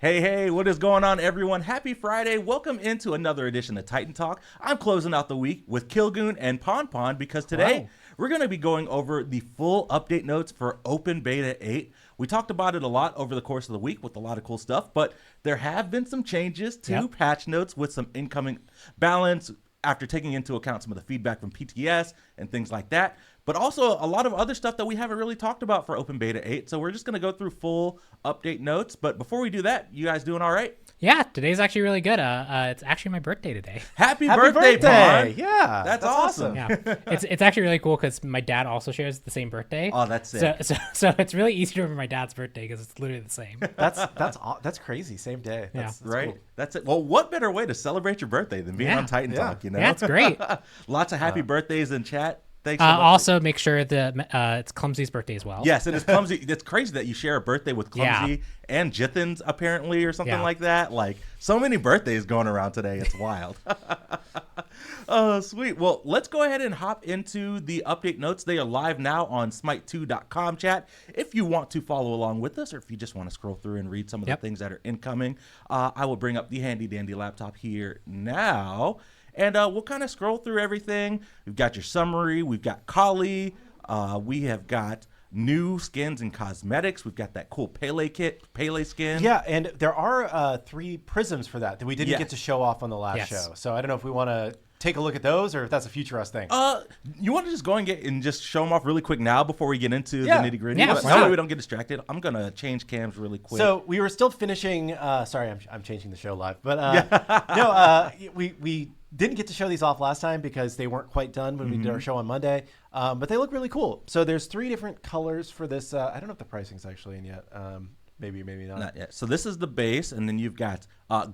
Hey, what is going on, everyone? Happy Friday. Welcome into another edition of Titan Talk. I'm closing out the week with Kilgoon and Pon Pon because today we're going to be going over the full update notes for Open Beta 8. We talked about it a lot over the course of the week with a lot of cool stuff, but there have been some changes to patch notes with some incoming balance after taking into account some of the feedback from PTS and things like that. But also a lot of other stuff that we haven't really talked about for Open Beta 8. So we're just going to go through full update notes. But before we do that, you guys doing all right? Yeah, today's actually really good. It's actually my birthday today. Happy birthday, Pon! Yeah, that's awesome. Yeah, it's actually really cool because my dad also shares the same birthday. Oh, that's sick. So it's really easy to remember my dad's birthday because it's literally the same. That's crazy. Same day. That's right. Cool. That's it. Well, what better way to celebrate your birthday than being on Titan Talk? You know, yeah, it's great. Lots of happy birthdays in chat. Thanks so much. Also, make sure that it's Clumsy's birthday as well. Yes, and it's Clumsy. It's crazy that you share a birthday with Clumsy and Jithin's apparently, or something like that. Like, so many birthdays going around today. It's wild. Oh, sweet. Well, let's go ahead and hop into the update notes. They are live now on smite2.com chat. If you want to follow along with us, or if you just want to scroll through and read some of the things that are incoming, I will bring up the handy dandy laptop here now. And we'll kind of scroll through everything. We've got your summary. We've got Kali. We have got new skins and cosmetics. We've got that cool Pele skin. Yeah, and there are 3 prisms for that we didn't get to show off on the last show. So I don't know if we want to take a look at those or if that's a future us thing. You want to just go and just show them off really quick now before we get into the nitty gritty? Yeah, that way we don't get distracted. I'm going to change cams really quick. So we were still finishing. Sorry, I'm changing the show live. But we didn't get to show these off last time because they weren't quite done when we did our show on Monday. But they look really cool. So there's 3 different colors for this. I don't know if the pricing's actually in yet. Maybe not. Not yet. So this is the base, and then you've got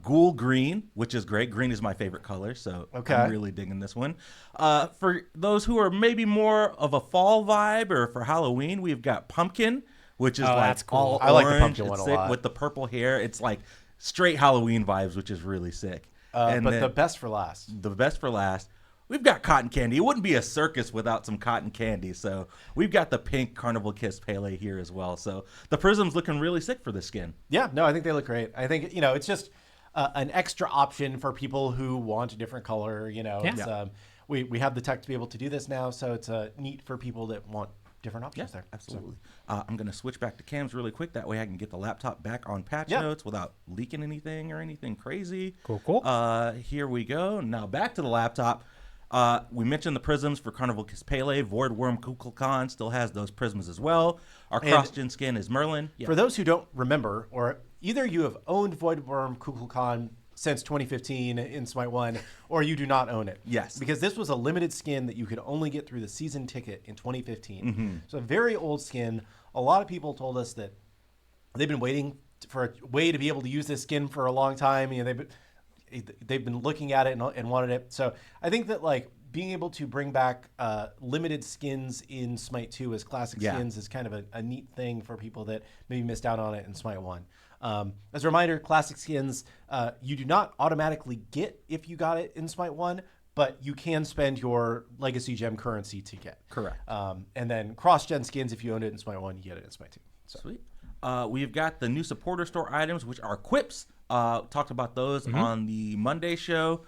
Ghoul Green, which is great. Green is my favorite color, so I'm really digging this one. For those who are maybe more of a fall vibe, or for Halloween, we've got Pumpkin, which is like cool. all I like orange. the pumpkin one It's a sick lot. with the purple hair. It's like straight Halloween vibes, which is really sick. But the best for last. The best for last. We've got cotton candy. It wouldn't be a circus without some cotton candy. So we've got the pink Carnival Kiss Pele here as well. So the prism's looking really sick for this skin. Yeah, no, I think they look great. I think, it's just an extra option for people who want a different color. It's, we have the tech to be able to do this now. So it's neat for people that want different options there. Absolutely. So, I'm going to switch back to cams really quick. That way I can get the laptop back on patch notes without leaking anything or anything crazy. Cool. Here we go. Now back to the laptop. We mentioned the prisms for Carnival Kiss Pele. Voidworm Kukulkan still has those prisms as well. Our cross-gen skin is Merlin. For those who don't remember, or either you have owned Voidworm Kukulkan since 2015 in Smite 1, or you do not own it. Yes. Because this was a limited skin that you could only get through the season ticket in 2015. So a very old skin. A lot of people told us that they've been waiting for a way to be able to use this skin for a long time. They've been looking at it and wanted it. So I think that being able to bring back limited skins in Smite 2 as classic skins is kind of a neat thing for people that maybe missed out on it in Smite 1. As a reminder, classic skins you do not automatically get if you got it in Smite 1, but you can spend your legacy gem currency to get. Correct. And then cross-gen skins, if you owned it in Smite 1, you get it in Smite 2. So. Sweet. We've got the new supporter store items, which are quips. Talked about those on the Monday show.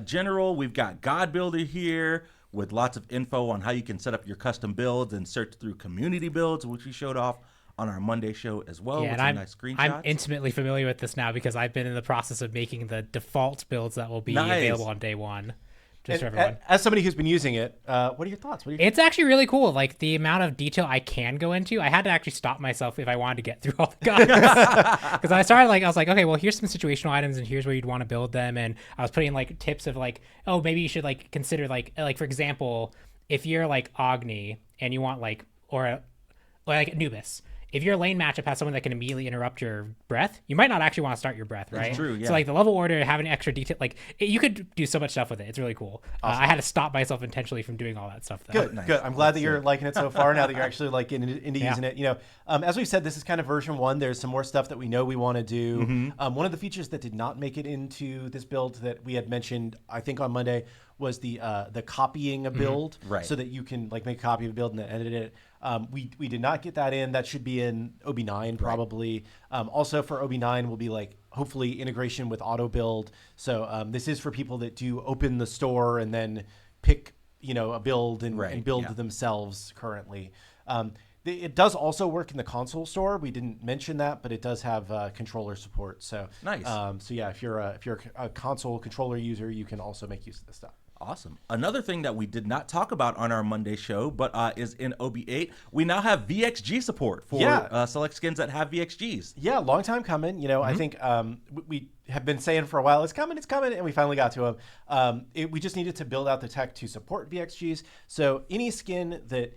General, we've got God Builder here with lots of info on how you can set up your custom builds and search through community builds, which we showed off on our Monday show as well. Yeah, with and some nice screenshots. I'm intimately familiar with this now because I've been in the process of making the default builds that will be available on day one. Just for everyone. As somebody who's been using it, what are your thoughts? It's actually really cool. Like the amount of detail I can go into. I had to actually stop myself if I wanted to get through all the guns. Because I was like, okay, well, here's some situational items and here's where you'd want to build them. And I was putting tips of oh, maybe you should consider for example, if you're Agni and you want or Anubis. If your lane matchup has someone that can immediately interrupt your breath, you might not actually want to start your breath, right? That's true, yeah. So the level order, having extra detail, you could do so much stuff with it. It's really cool. Awesome. I had to stop myself intentionally from doing all that stuff. Though. Good, good. I'm glad that you're liking it so far. Now that you're actually into using it, as we said, this is kind of version 1. There's some more stuff that we know we want to do. One of the features that did not make it into this build that we had mentioned, I think on Monday, was the copying a build, Right. so that you can like make a copy of a build and then edit it. We did not get that in. That should be in OB9 probably. Also for OB9 will be like hopefully integration with auto build. So this is for people that do open the store and then pick a build and build themselves currently. It does also work in the console store. We didn't mention that, but it does have controller support. So nice. So yeah, if you're a console controller user, you can also make use of this stuff. Awesome. Another thing that we did not talk about on our Monday show, but is in OB8, we now have VXG support for select skins that have VXGs. Yeah, long time coming. I think we have been saying for a while, it's coming, and we finally got to them. We just needed to build out the tech to support VXGs. So any skin that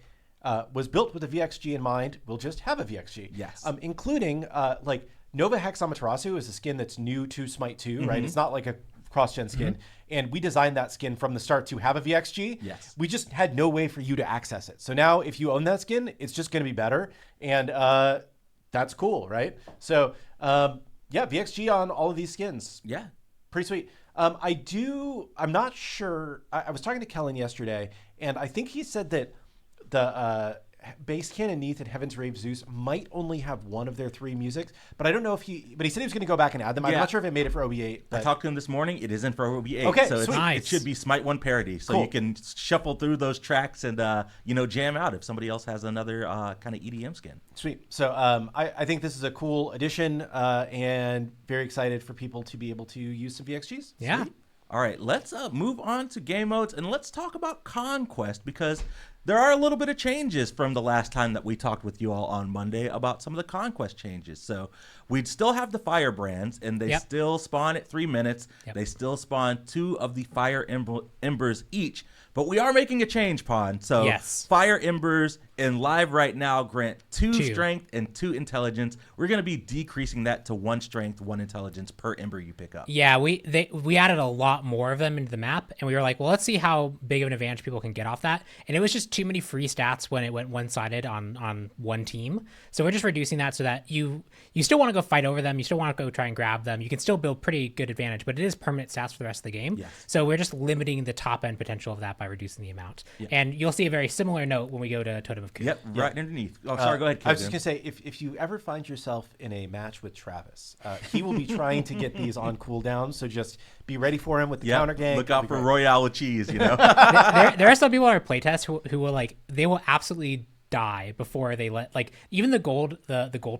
was built with a VXG in mind will just have a VXG. Yes. Including like Nova Hex Amaterasu is a skin that's new to Smite 2, right? It's not like a cross-gen skin. And we designed that skin from the start to have a VXG. Yes. We just had no way for you to access it. So now if you own that skin, it's just going to be better. And that's cool, right? So VXG on all of these skins. Yeah. Pretty sweet. I'm not sure. I was talking to Kellen yesterday, and I think he said that the Base Cannon Neath and Heaven's Rave Zeus might only have one of their 3 musics, but I don't know if he said he was going to go back and add them. I'm not sure if it made it for OB8. I talked to him this morning. It isn't for OB8. Okay, so sweet. it should be Smite 1 parody. So you can shuffle through those tracks and, jam out if somebody else has another kind of EDM skin. Sweet. So I think this is a cool addition and very excited for people to be able to use some VXGs. Yeah. Sweet. All right, let's move on to game modes, and let's talk about Conquest, because there are a little bit of changes from the last time that we talked with you all on Monday about some of the Conquest changes. So we'd still have the fire brands, and they still spawn at 3 minutes. They still spawn 2 of the fire embers each, but we are making a change, Pon. So fire embers in live right now grant 2 strength and 2 intelligence. We're going to be decreasing that to 1 strength, 1 intelligence per ember you pick up. Yeah, we added a lot more of them into the map, and we were like, well, let's see how big of an advantage people can get off that. And it was just too many free stats when it went one-sided on one team. So we're just reducing that so that you still want to go fight over them, you still want to go try and grab them, you can still build pretty good advantage, but it is permanent stats for the rest of the game. So we're just limiting the top end potential of that by reducing the amount. And you'll see a very similar note when we go to Totem of Coup. Right underneath. Oh, sorry, go ahead, Kilgoon. I was just going to say, if you ever find yourself in a match with Travis, he will be trying to get these on cooldown, so just be ready for him with the counter gang. Look out for Royale with cheese, there are some people on our playtest who will they will absolutely die before they let even the gold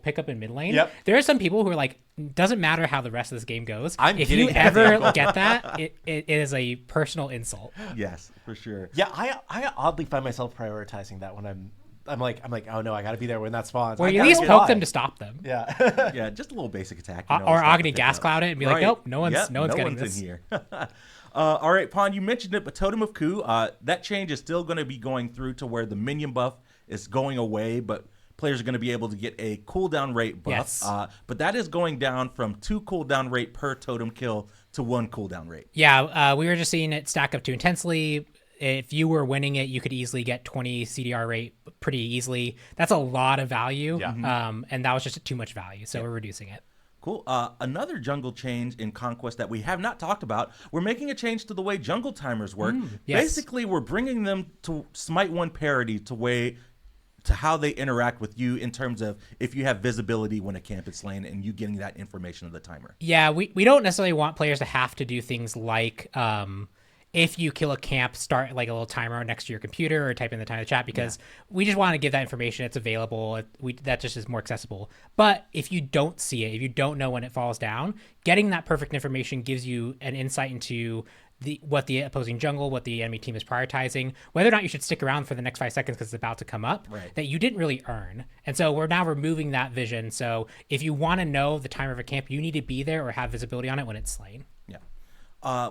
pickup in mid lane. There are some people who are like, doesn't matter how the rest of this game goes. If you ever get that, it is a personal insult. Yes, for sure. Yeah, I oddly find myself prioritizing that when I'm like, oh no, I got to be there when that spawns. Or you at least poke them to stop them. Yeah, just a little basic attack. Or Agni gas cloud it and be like, nope, no one's getting this. In here. All right, Pon, you mentioned it, but Totem of Coup, that change is still going to be going through to where the minion buff is going away, but players are going to be able to get a cooldown rate buff. But that is going down from 2 cooldown rate per totem kill to 1 cooldown rate. Yeah, we were just seeing it stack up too intensely. If you were winning it, you could easily get 20 CDR rate pretty easily. That's a lot of value, and that was just too much value, so we're reducing it. Cool. Another jungle change in Conquest that we have not talked about, we're making a change to the way jungle timers work. Basically, we're bringing them to Smite 1 parity to how they interact with you in terms of if you have visibility when a camp is slain and you getting that information of the timer. Yeah, we don't necessarily want players to have to do things like if you kill a camp, start like a little timer next to your computer or type in the time in the chat, because we just want to give that information. It's available. That just is more accessible. But if you don't see it, if you don't know when it falls down, getting that perfect information gives you an insight into what the opposing jungle, what the enemy team is prioritizing, whether or not you should stick around for the next 5 seconds because it's about to come up, that you didn't really earn. And so we're now removing that vision. So if you want to know the timer of a camp, you need to be there or have visibility on it when it's slain.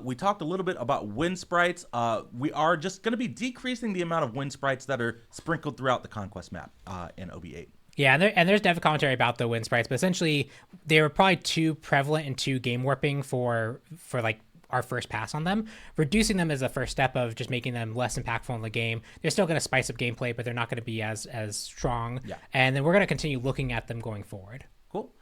We talked a little bit about wind sprites. We are just going to be decreasing the amount of wind sprites that are sprinkled throughout the Conquest map in OB8. Yeah, and there's dev commentary about the wind sprites, but essentially they were probably too prevalent and too game warping for like our first pass on them. Reducing them is a first step of just making them less impactful in the game. They're still going to spice up gameplay, but they're not going to be as strong. And then we're going to continue looking at them going forward. Cool.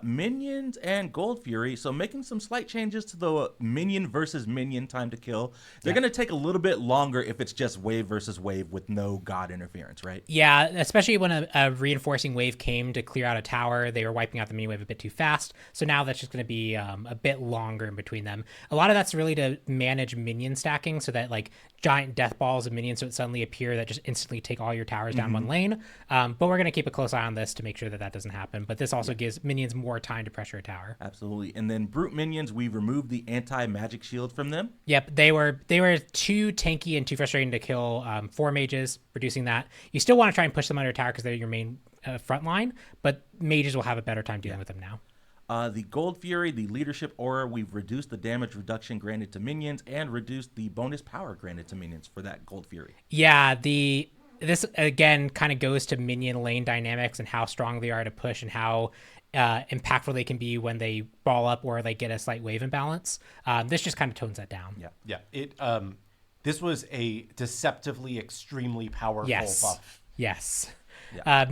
Minions and Gold Fury. So making some slight changes to the minion versus minion time to kill. They're going to take a little bit longer if it's just wave versus wave with no god interference, right? Yeah, especially when a reinforcing wave came to clear out a tower, they were wiping out the minion wave a bit too fast. So now that's just going to be a bit longer in between them. A lot of that's really to manage minion stacking so that like giant death balls of minions don't suddenly appear that just instantly take all your towers down one lane. But we're going to keep a close eye on this to make sure that doesn't happen. But this also gives minions more time to pressure a tower. Absolutely. And then brute minions, we removed the anti-magic shield from them. Yep, they were too tanky and too frustrating to kill for mages, reducing that. You still want to try and push them under tower because they're your main front line, but mages will have a better time dealing with them now. The Gold Fury, the leadership aura, we've reduced the damage reduction granted to minions and reduced the bonus power granted to minions for that Gold Fury. Yeah, this again kind of goes to minion lane dynamics and how strong they are to push and how impactful they can be when they ball up or they get a slight wave imbalance. This just kind of tones that down. Yeah. It this was a deceptively extremely powerful buff. Yes. Yeah.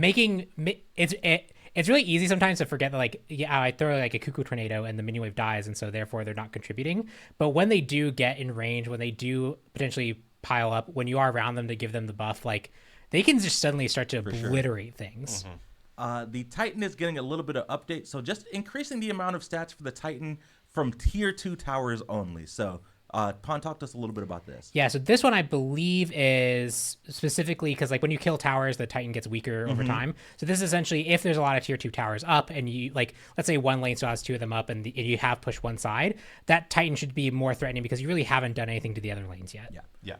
It's really easy sometimes to forget that, like, yeah, I throw like a cuckoo tornado and the minion wave dies, and so therefore they're not contributing. But when they do get in range, when they do potentially pile up, when you are around them to give them the buff, like they can just suddenly start to obliterate things. The Titan is getting a little bit of update, so just increasing the amount of stats for the Titan from tier 2 towers only. So Pon, talk to us a little bit about this. Yeah, so this one I believe is specifically because like when you kill towers, the Titan gets weaker over time. So this is essentially if there's a lot of tier 2 towers up and you like, let's say one lane still has 2 of them up and you have pushed one side, that Titan should be more threatening because you really haven't done anything to the other lanes yet. Yeah.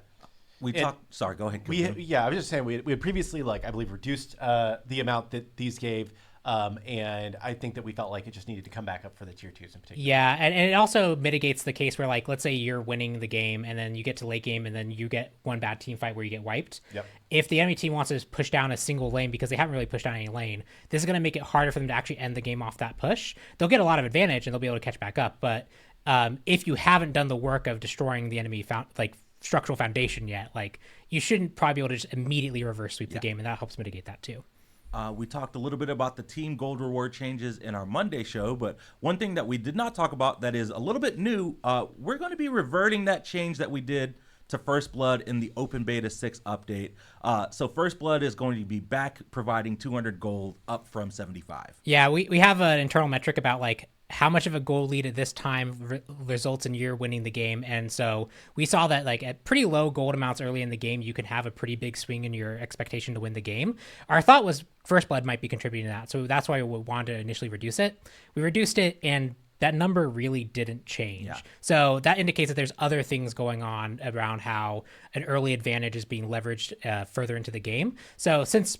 We talked. Sorry, go ahead. I was just saying we had previously, like, I believe, reduced the amount that these gave, and I think that we felt like it just needed to come back up for the tier 2s in particular. Yeah, and it also mitigates the case where, like, let's say you're winning the game and then you get to late game and then you get one bad team fight where you get wiped. Yep. If the enemy team wants to push down a single lane because they haven't really pushed down any lane, this is going to make it harder for them to actually end the game off that push. They'll get a lot of advantage and they'll be able to catch back up, but if you haven't done the work of destroying the enemy structural foundation yet, like you shouldn't probably be able to just immediately reverse sweep the game, and that helps mitigate that too. We talked a little bit about the team gold reward changes in our Monday show, but one thing that we did not talk about that is a little bit new, we're going to be reverting that change that we did to First Blood in the Open Beta 6 update. So First Blood is going to be back providing 200 gold up from 75. Yeah, we have an internal metric about like how much of a goal lead at this time results in you winning the game. And so we saw that like at pretty low gold amounts early in the game, you can have a pretty big swing in your expectation to win the game. Our thought was First Blood might be contributing to that. So that's why we wanted to initially reduce it. We reduced it and that number really didn't change. Yeah. So that indicates that there's other things going on around how an early advantage is being leveraged further into the game. So since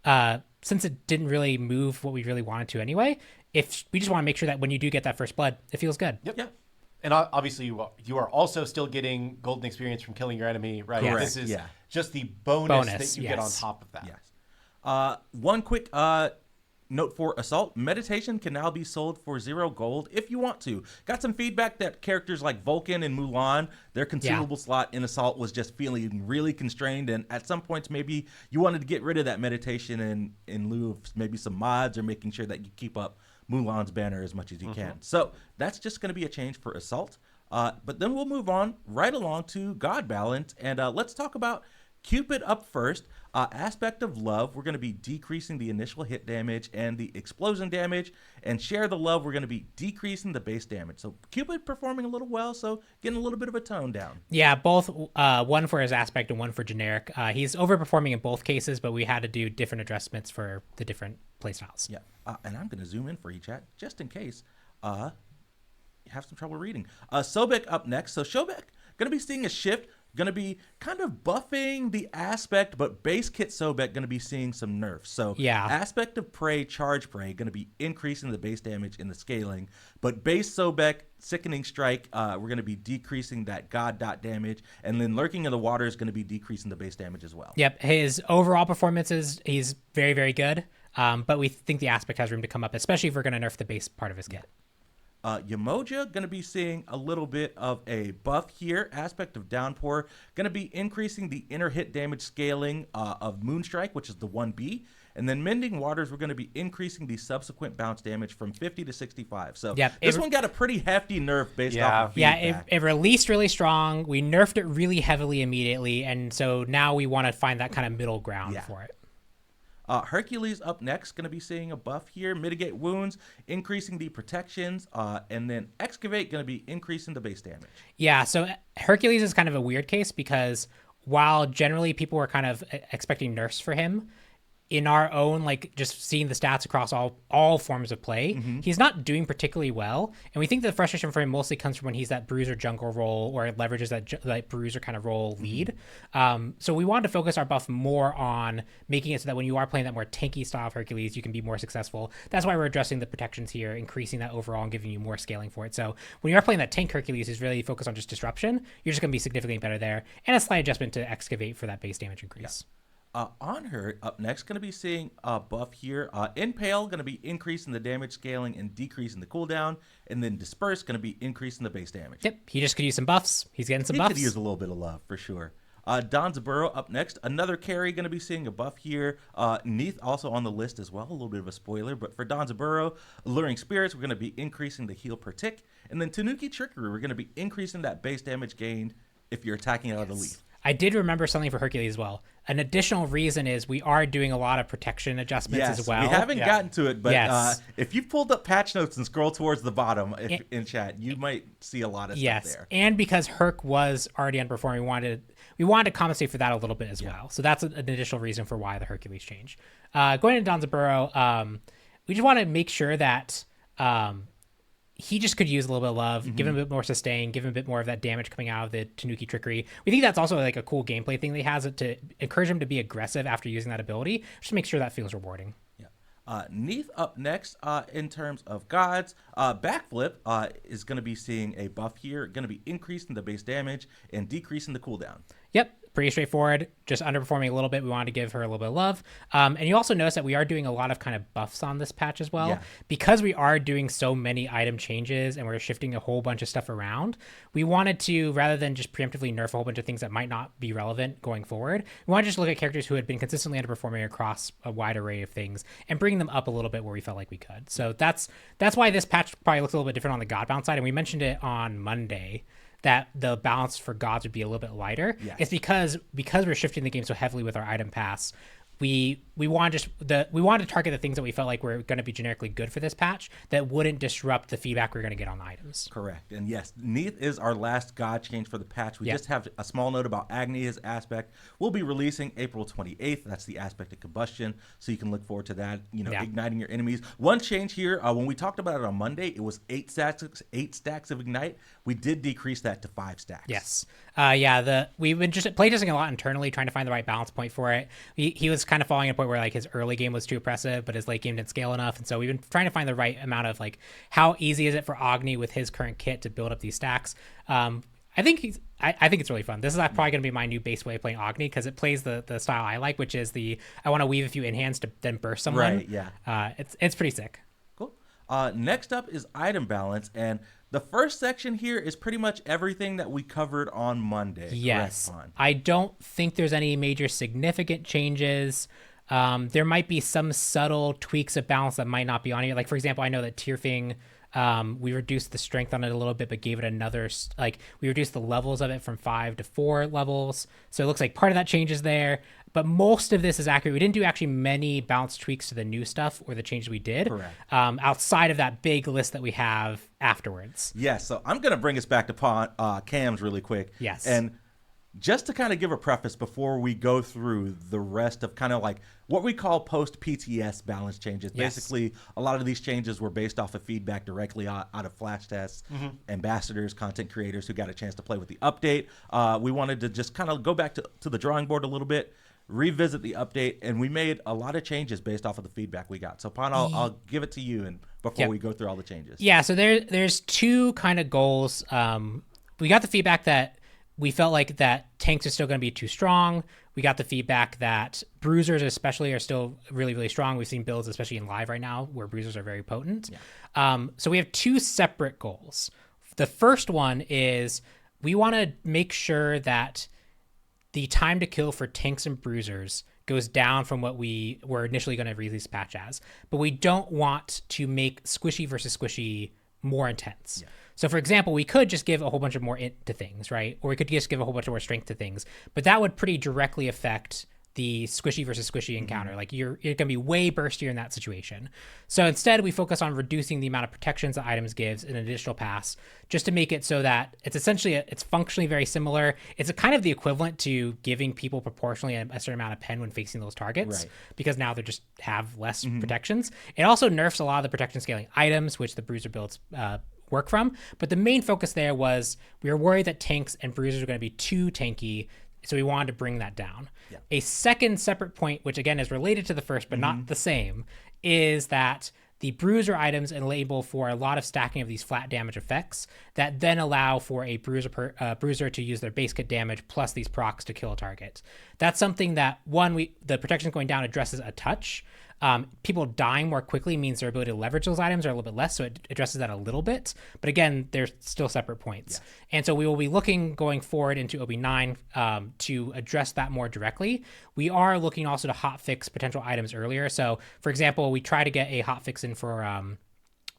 it didn't really move what we really wanted to anyway, if we just want to make sure that when you do get that First Blood, it feels good. Yep. And obviously you are also still getting golden experience from killing your enemy, right? Correct. This is just the bonus that you get on top of that. Yes. One quick note for Assault. Meditation can now be sold for 0 gold if you want to. Got some feedback that characters like Vulcan and Mulan, their consumable slot in Assault was just feeling really constrained, and at some points maybe you wanted to get rid of that meditation in lieu of maybe some mods or making sure that you keep up Mulan's banner as much as you can. So that's just going to be a change for Assault. But then we'll move on right along to God Balance, and let's talk about Cupid up first. Aspect of Love, we're going to be decreasing the initial hit damage and the explosion damage, and Share the Love, we're going to be decreasing the base damage. So Cupid performing a little well, so getting a little bit of a tone down. Yeah, both one for his aspect and one for generic. He's overperforming in both cases, but we had to do different adjustments for the different playstyles. Yeah, and I'm going to zoom in for you, chat, just in case you have some trouble reading. Sobek up next. So Sobek going to be seeing a shift. Going to be kind of buffing the aspect, but base kit Sobek going to be seeing some nerfs. So aspect of Prey, Charge Prey, going to be increasing the base damage in the scaling, but base Sobek, Sickening Strike, we're going to be decreasing that God dot damage, and then Lurking in the Water is going to be decreasing the base damage as well. Yep, his overall performance he's very, very good, but we think the aspect has room to come up, especially if we're going to nerf the base part of his kit. Yamoja going to be seeing a little bit of a buff here. Aspect of Downpour going to be increasing the inner hit damage scaling of Moonstrike, which is the 1B, And then Mending Waters, we're going to be increasing the subsequent bounce damage from 50 to 65. So Yep, this one got a pretty hefty nerf based off of feedback. Yeah, it released really strong. We nerfed it really heavily immediately, and so now we want to find that kind of middle ground for it. Hercules up next, going to be seeing a buff here. Mitigate Wounds, increasing the protections, and then Excavate, going to be increasing the base damage. Yeah, so Hercules is kind of a weird case because while generally people were kind of expecting nerfs for him, in our own, like, just seeing the stats across all forms of play, he's not doing particularly well. And we think the frustration for him mostly comes from when he's that bruiser jungle role or leverages that bruiser kind of role lead. So we wanted to focus our buff more on making it so that when you are playing that more tanky style of Hercules, you can be more successful. That's why we're addressing the protections here, increasing that overall and giving you more scaling for it. So when you are playing that tank Hercules who's really focused on just disruption, you're just going to be significantly better there. And a slight adjustment to Excavate for that base damage increase. On her, up next, going to be seeing a buff here. Impale, going to be increasing the damage scaling and decreasing the cooldown. And then Disperse, going to be increasing the base damage. Yep, he just could use some buffs. He's getting some buffs. He could use a little bit of love, for sure. Donzaburo up next. Another carry, going to be seeing a buff here. Neath also on the list as well. A little bit of a spoiler. But for Donzaburo, Alluring Spirits, we're going to be increasing the heal per tick. And then Tanuki Trickery, we're going to be increasing that base damage gained if you're attacking out of the leaf. I did remember something for Hercules as well. An additional reason is we are doing a lot of protection adjustments as well. We haven't gotten to it, but if you've pulled up patch notes and scroll towards the bottom in chat, you might see a lot of stuff there. And because Herc was already underperforming, we wanted to compensate for that a little bit as well. So that's an additional reason for why the Hercules change. Going into Donzaburo, we just want to make sure that he just could use a little bit of love, give him a bit more sustain, give him a bit more of that damage coming out of the Tanuki Trickery. We think that's also like a cool gameplay thing that he has, to encourage him to be aggressive after using that ability, just to make sure that feels rewarding. Neath up next in terms of gods. Backflip is going to be seeing a buff here, going to be increasing the base damage and decreasing the cooldown. Yep, pretty straightforward. Just underperforming a little bit. We wanted to give her a little bit of love. And you also notice that we are doing a lot of kind of buffs on this patch as well. Because we are doing so many item changes and we're shifting a whole bunch of stuff around, we wanted to, rather than just preemptively nerf a whole bunch of things that might not be relevant going forward, we want to just look at characters who had been consistently underperforming across a wide array of things and bring them up a little bit where we felt like we could. So that's why this patch probably looks a little bit different on the god bounce side. And we mentioned it on Monday that the balance for gods would be a little bit lighter. It's because we're shifting the game so heavily with our item pass. We want to target the things that we felt like were going to be generically good for this patch that wouldn't disrupt the feedback we're going to get on the items. Correct. And yes, Neath is our last god change for the patch. We just have a small note about Agni, his aspect. We'll be releasing April 28th. That's the aspect of combustion. So you can look forward to that, igniting your enemies. One change here, when we talked about it on Monday, it was 8 stacks of Ignite. We did decrease that to 5 stacks. Yes. We've been just playtesting a lot internally, trying to find the right balance point for it. He was kind of falling at a point where like his early game was too oppressive, but his late game didn't scale enough. And so we've been trying to find the right amount of like, how easy is it for Agni with his current kit to build up these stacks? I think it's really fun. This is probably going to be my new base way of playing Agni because it plays the style I like, which is I want to weave a few in-hands to then burst someone. Right, yeah. It's pretty sick. Cool. Next up is item balance, and the first section here is pretty much everything that we covered on Monday. Yes. Correct, Pon? I don't think there's any major significant changes. There might be some subtle tweaks of balance that might not be on here. Like, for example, I know that Tierfing, we reduced the strength on it a little bit, but gave it another, we reduced the levels of it from 5 to 4 levels. So it looks like part of that change is there, but most of this is accurate. We didn't do actually many balance tweaks to the new stuff or the changes we did. Correct. Outside of that big list that we have afterwards. Yes. So I'm going to bring us back to cams really quick. Yes. And just to kind of give a preface before we go through the rest of kind of like what we call post-PTS balance changes. Yes. Basically, a lot of these changes were based off of feedback directly out of flash tests, ambassadors, content creators who got a chance to play with the update. We wanted to just kind of go back to the drawing board a little bit, revisit the update, and we made a lot of changes based off of the feedback we got. So, Pon, I'll give it to you and before we go through all the changes. Yeah, so there's two kind of goals. We got the feedback that we felt like that tanks are still going to be too strong. We got the feedback that bruisers especially are still really, really strong. We've seen builds, especially in live right now, where bruisers are very potent. Yeah. So we have two separate goals. The first one is we want to make sure that the time to kill for tanks and bruisers goes down from what we were initially going to release patch as. But we don't want to make squishy versus squishy more intense. Yeah. So for example, we could just give a whole bunch of more int to things, right? Or we could just give a whole bunch of more strength to things, but that would pretty directly affect the squishy versus squishy encounter. Like you're going to be way burstier in that situation. So instead we focus on reducing the amount of protections that items gives in an additional pass, just to make it so that it's essentially, it's functionally very similar. It's a kind of the equivalent to giving people proportionally a certain amount of pen when facing those targets, because now they just have less protections. It also nerfs a lot of the protection scaling items, which the bruiser builds work from. But the main focus there was we were worried that tanks and bruisers are going to be too tanky, so we wanted to bring that down. Yeah. A second separate point, which again is related to the first but not the same, is that the bruiser items enable for a lot of stacking of these flat damage effects that then allow for a bruiser to use their base kit damage plus these procs to kill a target. That's something that, the protection going down addresses a touch. People dying more quickly means their ability to leverage those items are a little bit less, so it addresses that a little bit. But again, they're still separate points. Yeah. And so we will be looking going forward into OB9 to address that more directly. We are looking also to hotfix potential items earlier. So, for example, we try to get a hotfix in for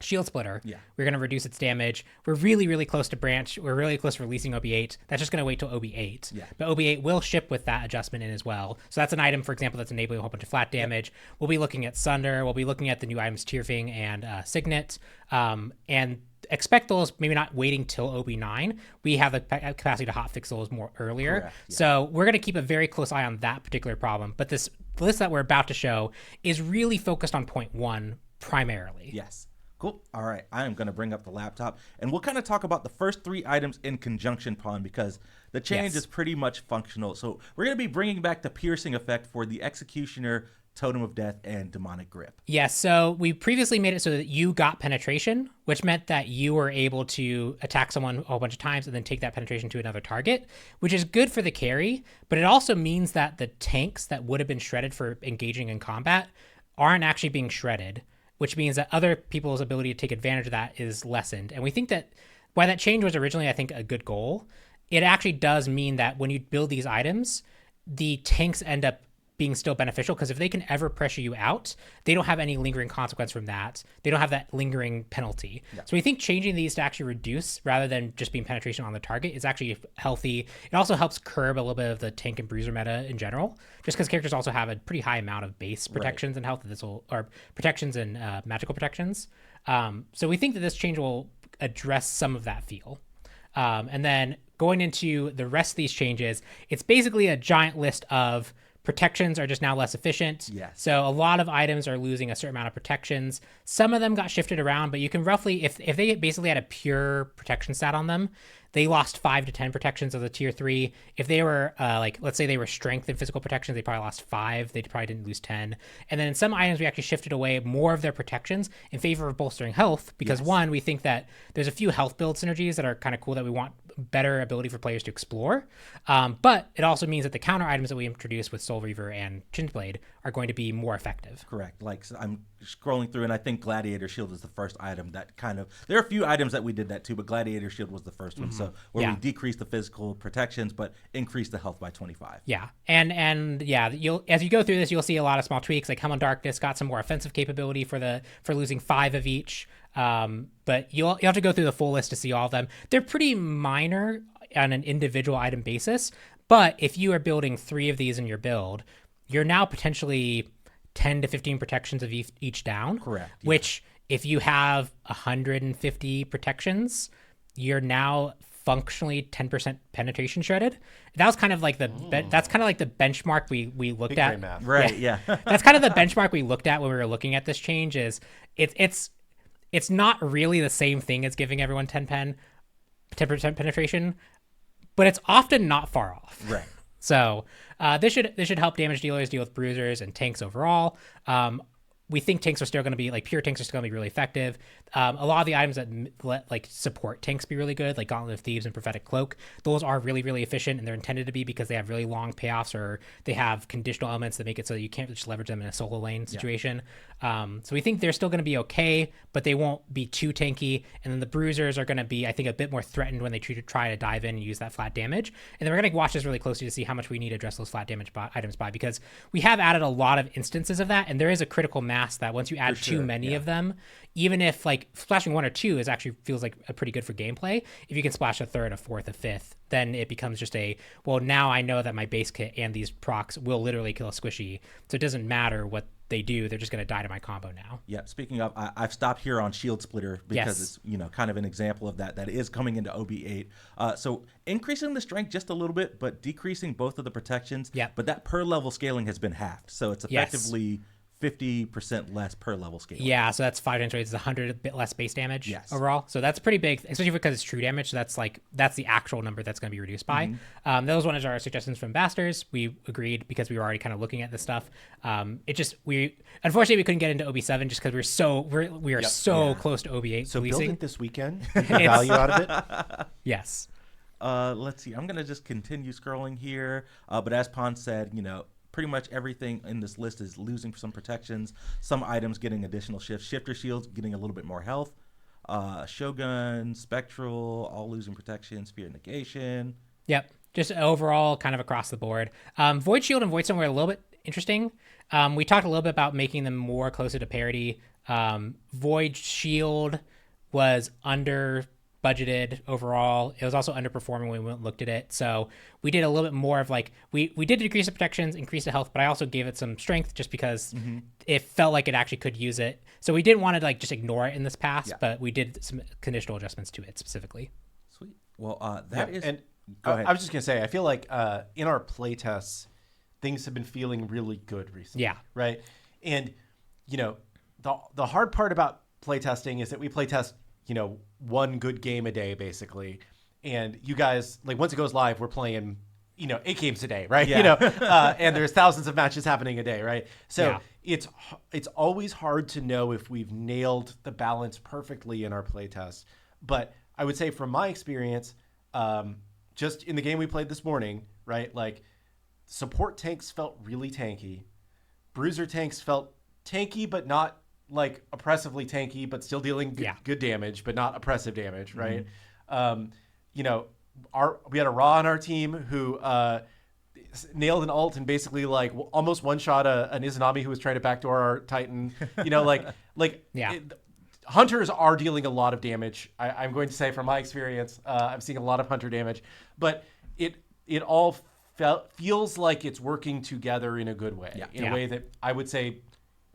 Shield Splitter. Yeah. We're going to reduce its damage. We're really, really close to Branch. We're really close to releasing OB8. That's just going to wait till OB8. Yeah. But OB8 will ship with that adjustment in as well. So that's an item, for example, that's enabling a whole bunch of flat damage. Yep. We'll be looking at Sunder. We'll be looking at the new items Tierfing and Signet. And expect those maybe not waiting till OB9. We have the capacity to hotfix those more earlier. Correct, yeah. So we're going to keep a very close eye on that particular problem. But this list that we're about to show is really focused on point 1 primarily. Yes. Cool. All right. I am going to bring up the laptop and we'll kind of talk about the first 3 items in conjunction, Pon, because the change is pretty much functional. So we're going to be bringing back the piercing effect for the Executioner, Totem of Death, and Demonic Grip. Yes. So we previously made it so that you got penetration, which meant that you were able to attack someone a whole bunch of times and then take that penetration to another target, which is good for the carry. But it also means that the tanks that would have been shredded for engaging in combat aren't actually being shredded, which means that other people's ability to take advantage of that is lessened. And we think that while that change was originally, I think, a good goal, it actually does mean that when you build these items, the tanks end up being still beneficial, because if they can ever pressure you out, they don't have any lingering consequence from that. They don't have that lingering penalty. Yeah. So we think changing these to actually reduce rather than just being penetration on the target is actually healthy. It also helps curb a little bit of the tank and bruiser meta in general, just because characters also have a pretty high amount of base protections and health, or protections and magical protections. So we think that this change will address some of that feel. And then going into the rest of these changes, it's basically a giant list of protections are just now less efficient. Yes. So a lot of items are losing a certain amount of protections. Some of them got shifted around, but you can roughly, if they basically had a pure protection stat on them, they lost 5 to 10 protections of the tier 3. If they were let's say they were strength and physical protections, they probably lost 5. They probably didn't lose 10. And then in some items, we actually shifted away more of their protections in favor of bolstering health, because one, we think that there's a few health build synergies that are kind of cool that we want better ability for players to explore. But it also means that the counter items that we introduced with Soul Reaver and Chinblade are going to be more effective. Correct. Like, so I'm scrolling through, and I think Gladiator Shield is the first item that kind of, there are a few items that we did that too, but Gladiator Shield was the first one. So where we decreased the physical protections but increased the health by 25. Yeah. And you'll, as you go through this, you'll see a lot of small tweaks. Like Helm of Darkness got some more offensive capability for losing 5 of each. But you'll have to go through the full list to see all of them. They're pretty minor on an individual item basis, but if you are building 3 of these in your build, you're now potentially 10 to 15 protections of each down. Correct. Yeah. Which, if you have 150 protections, you're now functionally 10% penetration shredded. That was kind of like that's kind of like the benchmark we looked at. Math. Right. Yeah. That's kind of the benchmark we looked at when we were looking at this change. Is it's not really the same thing as giving everyone 10% penetration, but it's often not far off. Right. So this should help damage dealers deal with bruisers and tanks overall. we think tanks are still going to be pure tanks are still going to be really effective. A lot of the items that let support tanks be really good, like Gauntlet of Thieves and Prophetic Cloak, those are really, really efficient, and they're intended to be because they have really long payoffs, or they have conditional elements that make it so you can't just leverage them in a solo lane situation. So we think they're still going to be okay, but they won't be too tanky. And then the bruisers are going to be, I think, a bit more threatened when they try to dive in and use that flat damage. And then we're going to watch this really closely to see how much we need to address those flat damage items by, because we have added a lot of instances of that, and there is a critical mass that once you add too many of them, even if splashing 1 or 2 is actually feels like a pretty good for gameplay, if you can splash a 3rd, a 4th, a 5th, then it becomes just now I know that my base kit and these procs will literally kill a squishy, so it doesn't matter what they do, they're just going to die to my combo now. Yeah, speaking of, I've stopped here on Shield Splitter because it's kind of an example of that is coming into OB8. So increasing the strength just a little bit, but decreasing both of the protections. Yeah. But that per level scaling has been halved, so it's effectively 50% less per level scaling. Yeah, so that's 5 times rate is 100 bit less base damage overall. So that's pretty big, especially because it's true damage. So that's the actual number that's going to be reduced by. Those ones are our suggestions from Basters. We agreed because we were already kind of looking at this stuff. Unfortunately we couldn't get into OB7 just because we are so close to OB8. So releasing. build it this weekend. Get the value out of it. Yes. Let's see. I'm going to just continue scrolling here. But as Pon said, pretty much everything in this list is losing some protections. Some items getting additional shifts. Shifter shields getting a little bit more health. Shogun, Spectral, all losing protection. Spirit negation. Yep. Just overall kind of across the board. Void Shield and Void Stone were a little bit interesting. We talked a little bit about making them more closer to parity. Void Shield was under budgeted overall. It was also underperforming when we went and looked at it. So we did a little bit more of we did decrease the protections, increase the health, but I also gave it some strength just because it felt like it actually could use it. So we didn't want to just ignore it in this pass, but we did some conditional adjustments to it specifically. Sweet. Well, and go ahead. I was just going to say, I feel like in our playtests, things have been feeling really good recently. Yeah. Right. And, the hard part about playtesting is that we playtest one good game a day basically, and you guys once it goes live we're playing 8 games a day, right? And there's thousands of matches happening a day, right? So it's always hard to know if we've nailed the balance perfectly in our playtest. But I would say from my experience, just in the game we played this morning, right, support tanks felt really tanky, bruiser tanks felt tanky but not oppressively tanky, but still dealing good damage, but not oppressive damage, right? We had a Raw on our team who nailed an ult and basically almost one-shot an Izanami who was trying to backdoor our Titan. Hunters are dealing a lot of damage. I'm going to say from my experience, I'm seeing a lot of hunter damage, but it all feels like it's working together in a good way, in a way that I would say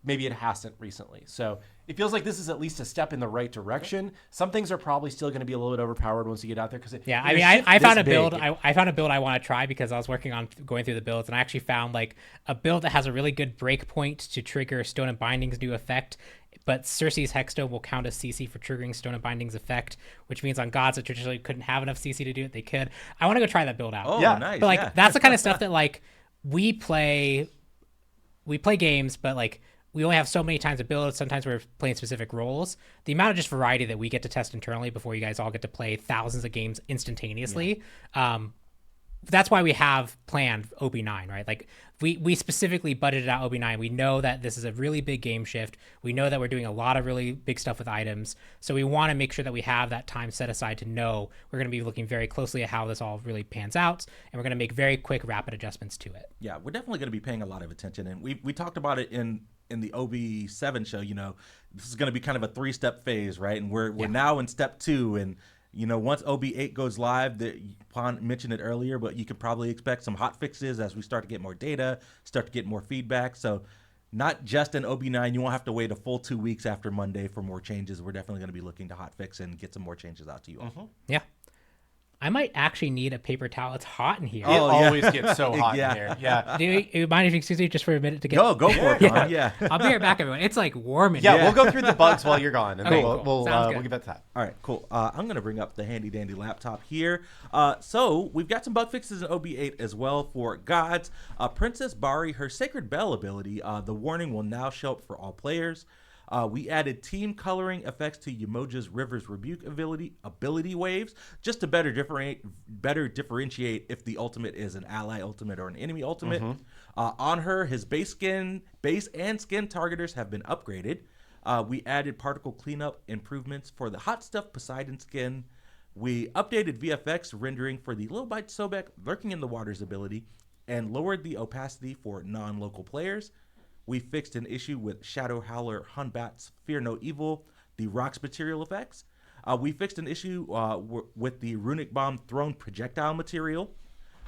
maybe it hasn't recently. So it feels like this is at least a step in the right direction. Some things are probably still going to be a little bit overpowered once you get out there. I found a build. I found a build I want to try because I was working on going through the builds, and I actually found a build that has a really good break point to trigger Stone and Binding's new effect. But Cersei's Hexstone will count as CC for triggering Stone and Binding's effect, which means on gods that traditionally couldn't have enough CC to do it, they could. I want to go try that build out. Oh, yeah. Nice. But that's the kind of stuff that we play games, but we only have so many times to build. Sometimes we're playing specific roles. The amount of just variety that we get to test internally before you guys all get to play thousands of games instantaneously. That's why we have planned OB9, right? We specifically budgeted out OB9. We know that this is a really big game shift. We know that we're doing a lot of really big stuff with items. So we want to make sure that we have that time set aside to know we're going to be looking very closely at how this all really pans out. And we're going to make very quick, rapid adjustments to it. Yeah, we're definitely going to be paying a lot of attention. And we talked about it in the OB7 show. This is going to be kind of a 3-step phase, right? And we're now in step 2. And once OB8 goes live, Pon mentioned it earlier, but you can probably expect some hot fixes as we start to get more data, start to get more feedback. So not just in OB9, you won't have to wait a full 2 weeks after Monday for more changes. We're definitely going to be looking to hot fix and get some more changes out to you all. Yeah. I might actually need a paper towel. It's hot in here. It always gets so hot in here. Yeah. Do you mind if you excuse me just for a minute to get? Go for it, Pon. Yeah. I'll be right back, everyone. It's like warm in Yeah, here. we'll go through the bugs while you're gone, and Okay, then cool. we'll get back to that. All right, cool. I'm going to bring up the handy dandy laptop here. So we've got some bug fixes in OB8 as well for gods. Princess Bari, her Sacred Bell ability, the warning will now show up for all players. We added team coloring effects to Umoja's River's Rebuke ability waves, just to better differentiate if the ultimate is an ally ultimate or an enemy ultimate. On her, his base and skin targeters have been upgraded. We added particle cleanup improvements for the Hot Stuff Poseidon skin. We updated VFX rendering for the Little Bite Sobek Lurking in the Waters ability and lowered the opacity for non-local players. We fixed an issue with Shadow Howler Hunbat's Fear No Evil, the rocks material effects. We fixed an issue with the Runic Bomb Thrown projectile material.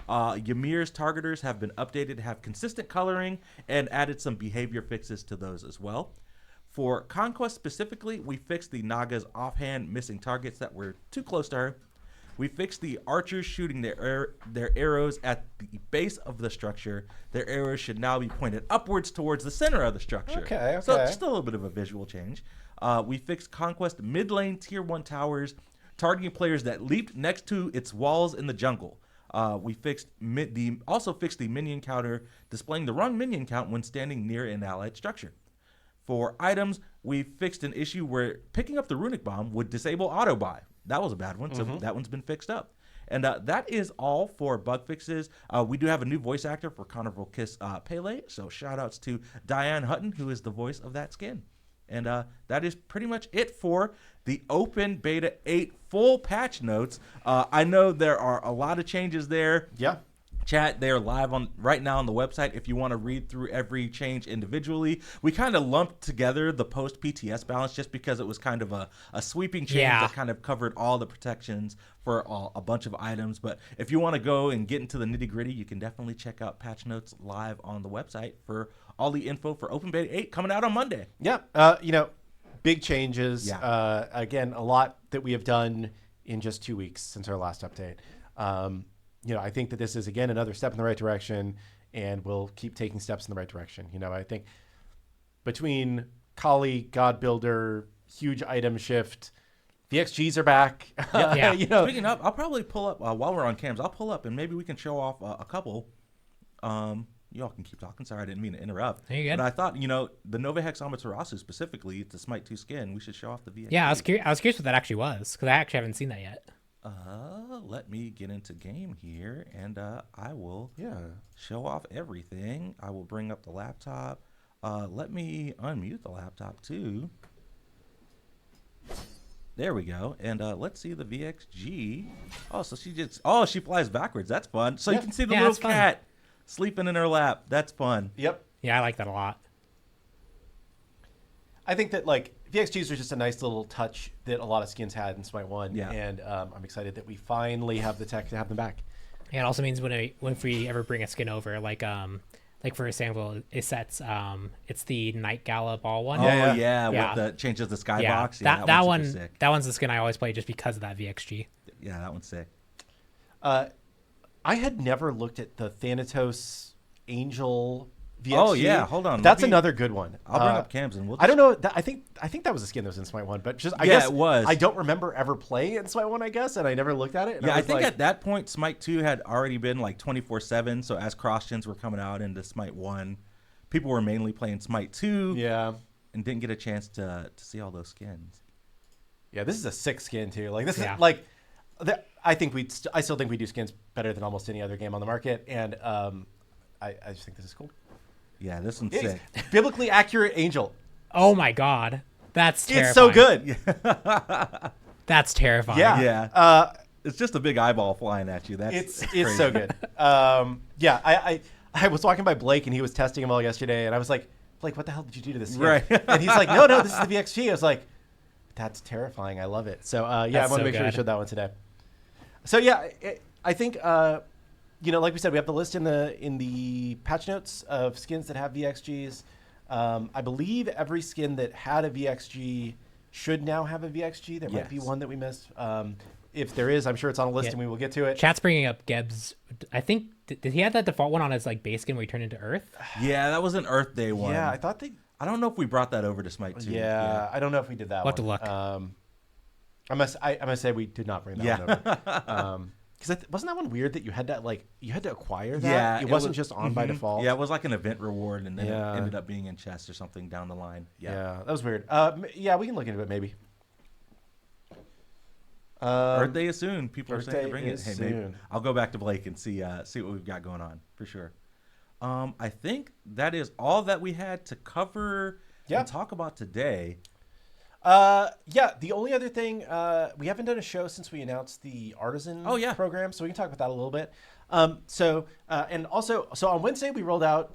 Ymir's targeters have been updated to have consistent coloring and added some behavior fixes to those as well. For Conquest specifically, we fixed the Naga's offhand missing targets that were too close to her. We fixed the archers shooting their arrows at the base of the structure. Their arrows should now be pointed upwards towards the center of the structure. Okay. So just a little bit of a visual change. We fixed Conquest mid-lane tier 1 towers, targeting players that leaped next to its walls in the jungle. We also fixed the minion counter, displaying the wrong minion count when standing near an allied structure. For items, we fixed an issue where picking up the Runic Bomb would disable auto buy. That was a bad one, so that one's been fixed up. And that is all for bug fixes. We do have a new voice actor for Carnival Kiss Pele, so shout outs to Diane Hutton, who is the voice of that skin. And that is pretty much it for the Open Beta 8 full patch notes. I know there are a lot of changes there. Yeah. Chat, they are live on right now on the website if you want to read through every change individually. We kind of lumped together the post PTS balance just because it was kind of a sweeping change that kind of covered all the protections for a bunch of items. But if you want to go and get into the nitty gritty, you can definitely check out patch notes live on the website for all the info for Open Beta 8 coming out on Monday. Yeah. Big changes. Yeah. Again, a lot that we have done in just 2 weeks since our last update. I think that this is, again, another step in the right direction, and we'll keep taking steps in the right direction. I think between Kali, God Builder, huge item shift, VXGs are back. Yeah. Speaking of, I'll probably pull up, while we're on cams, I'll pull up and maybe we can show off a couple. You all can keep talking. Sorry, I didn't mean to interrupt. Are you good? But I thought, the Nova Hex Amaterasu specifically, it's a Smite 2 skin. We should show off the VXG. Yeah, I was curious what that actually was, because I actually haven't seen that yet. Let me get into game here, and I will show off everything. I will bring up the laptop. Let me unmute the laptop too. There we go. And let's see the VXG. Oh, so she flies backwards. That's fun. So you can see the little cat sleeping in her lap. That's fun. Yep. Yeah, I like that a lot. I think that VXGs are just a nice little touch that a lot of skins had in Smite 1. Yeah. And I'm excited that we finally have the tech to have them back. Yeah, it also means when we ever bring a skin over, like for example, it's the Night Gala ball one. Oh yeah. With the changes the skybox. Yeah, that one's sick. That one's the skin I always play just because of that VXG. Yeah, that one's sick. I had never looked at the Thanatos Angel VXG. Oh yeah, hold on. That's another good one. I'll bring up cams and I don't know. I think that was a skin that was in Smite 1, but I guess it was. I don't remember ever playing in Smite 1, I guess, and I never looked at it. Yeah, I think at that point Smite 2 had already been 24/7. So as cross-gens were coming out into Smite 1, people were mainly playing Smite 2. Yeah, and didn't get a chance to see all those skins. Yeah, this is a sick skin too. This is I still think we do skins better than almost any other game on the market, and I just think this is cool. Yeah, this one's sick. Biblically accurate angel. Oh my god, that's terrifying. It's so good. That's terrifying. Yeah. It's just a big eyeball flying at you. It's so good. I was walking by Blake and he was testing them all yesterday, and I was like, Blake, what the hell did you do to this skin? Right. And he's like, no, this is the VXG. I was like, that's terrifying. I love it. So I want to make sure we showed that one today. So I think like we said, we have the list in the patch notes of skins that have VXGs. I believe every skin that had a VXG should now have a VXG. There might be one that we missed. If there is, I'm sure it's on a list and we will get to it. Chat's bringing up Geb's. I think did he have that default one on his like base skin where he turned into Earth? Yeah, that was an Earth Day one. Yeah, I thought they. I don't know if we brought that over to Smite 2. Yeah, I don't know if we did that We'll one. have to look. I must say we did not bring that one over. Because wasn't that one weird that you had to acquire that? Yeah, it wasn't just on by default. Yeah, it was like an event reward, and then it ended up being in chest or something down the line. Yeah, that was weird. Yeah, we can look into it maybe. Earth Day is soon. People are saying to bring it. Hey, maybe I'll go back to Blake and see what we've got going on for sure. I think that is all that we had to cover and talk about today. The only other thing, we haven't done a show since we announced the Artisan program, so we can talk about that a little bit. So on Wednesday we rolled out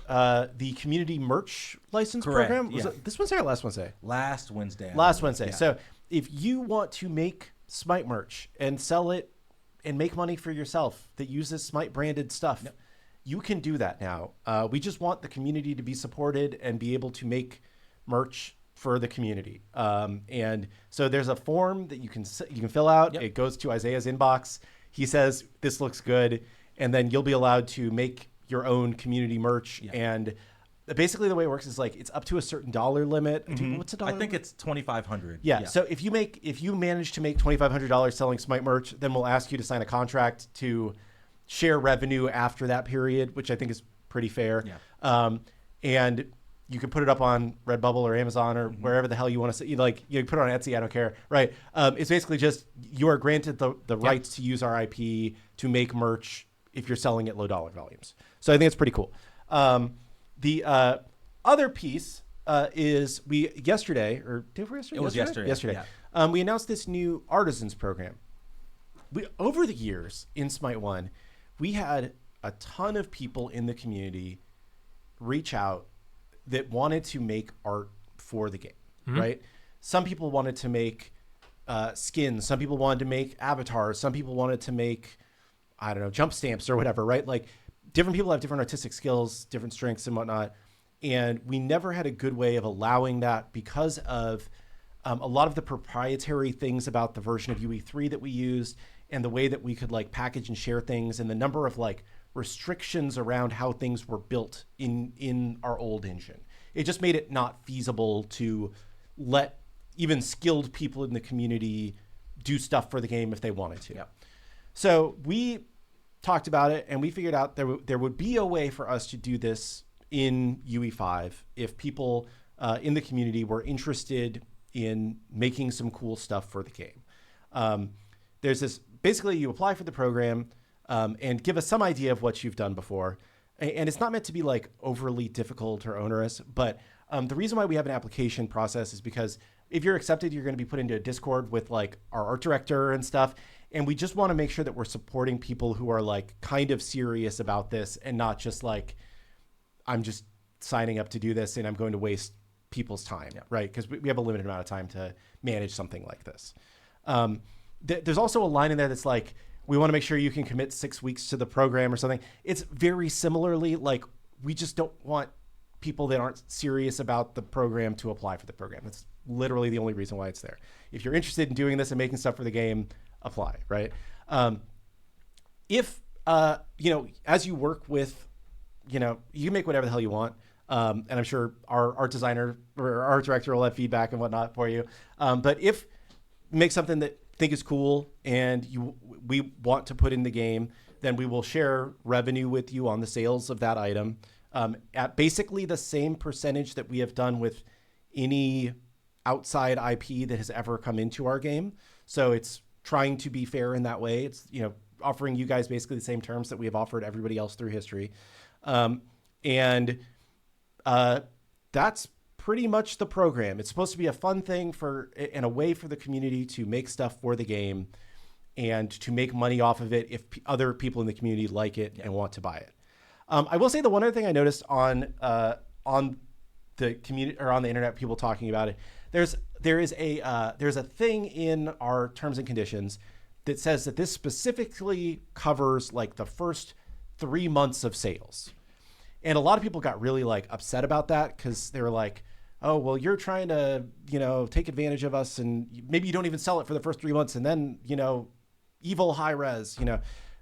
the community merch license program. Was it this Wednesday or last Wednesday? Last Wednesday. Last Wednesday. Yeah. So if you want to make Smite merch and sell it and make money for yourself that uses Smite branded stuff, you can do that now. We just want the community to be supported and be able to make merch for the community. And so there's a form that you can fill out. It goes to Isiah's inbox. He says, this looks good. And then you'll be allowed to make your own community merch. And basically the way it works is like, it's up to a certain dollar limit. What's a dollar? I think it's $2,500. Yeah. So if you manage to make $2,500 selling Smite merch, then we'll ask you to sign a contract to share revenue after that period, which I think is pretty fair. And you can put it up on Redbubble or Amazon or wherever the hell you want to say. You can put it on Etsy. I don't care. Right. It's basically just you are granted the rights to use our IP to make merch if you're selling at low dollar volumes. So I think it's pretty cool. The other piece is yesterday. It was yesterday. Yesterday. We announced this new Artisans program. Over the years in Smite 1, we had a ton of people in the community reach out that wanted to make art for the game, right? Some people wanted to make skins. Some people wanted to make avatars. Some people wanted to make, I don't know, jump stamps or whatever, right? Like different people have different artistic skills, different strengths and whatnot. And we never had a good way of allowing that because of a lot of the proprietary things about the version of UE3 that we used and the way that we could like package and share things and the number of like restrictions around how things were built in our old engine. It just made it not feasible to let even skilled people in the community do stuff for the game if they wanted to. So we talked about it and we figured out there would be a way for us to do this in UE5 if people in the community were interested in making some cool stuff for the game. There's this, basically you apply for the program and give us some idea of what you've done before. And it's not meant to be like overly difficult or onerous, but the reason why we have an application process is because if you're accepted, you're going to be put into a Discord with like our art director and stuff. And we just want to make sure that we're supporting people who are like kind of serious about this and not just like, I'm just signing up to do this and I'm going to waste people's time, right? Because we have a limited amount of time to manage something like this. There's also a line in there that's like, we want to make sure you can commit 6 weeks to the program or something. It's very similarly like, we just don't want people that aren't serious about the program to apply for the program. That's literally the only reason why it's there. If you're interested in doing this and making stuff for the game, apply, right? If, as you work with, you can make whatever the hell you want. And I'm sure our art designer or our art director will have feedback and whatnot for you. But if you make something that think is cool and we want to put in the game, then we will share revenue with you on the sales of that item at basically the same percentage that we have done with any outside IP that has ever come into our game. So it's trying to be fair in that way. It's, offering you guys basically the same terms that we have offered everybody else through history. That's pretty much the program. It's supposed to be a fun thing and a way for the community to make stuff for the game and to make money off of it if other people in the community like it and want to buy it. I will say the one other thing I noticed on the community or on the internet, people talking about it, there's a thing in our terms and conditions that says that this specifically covers like the first 3 months of sales. And a lot of people got really like upset about that because they were like, oh, well, you're trying to, take advantage of us and maybe you don't even sell it for the first 3 months. And then, evil high res,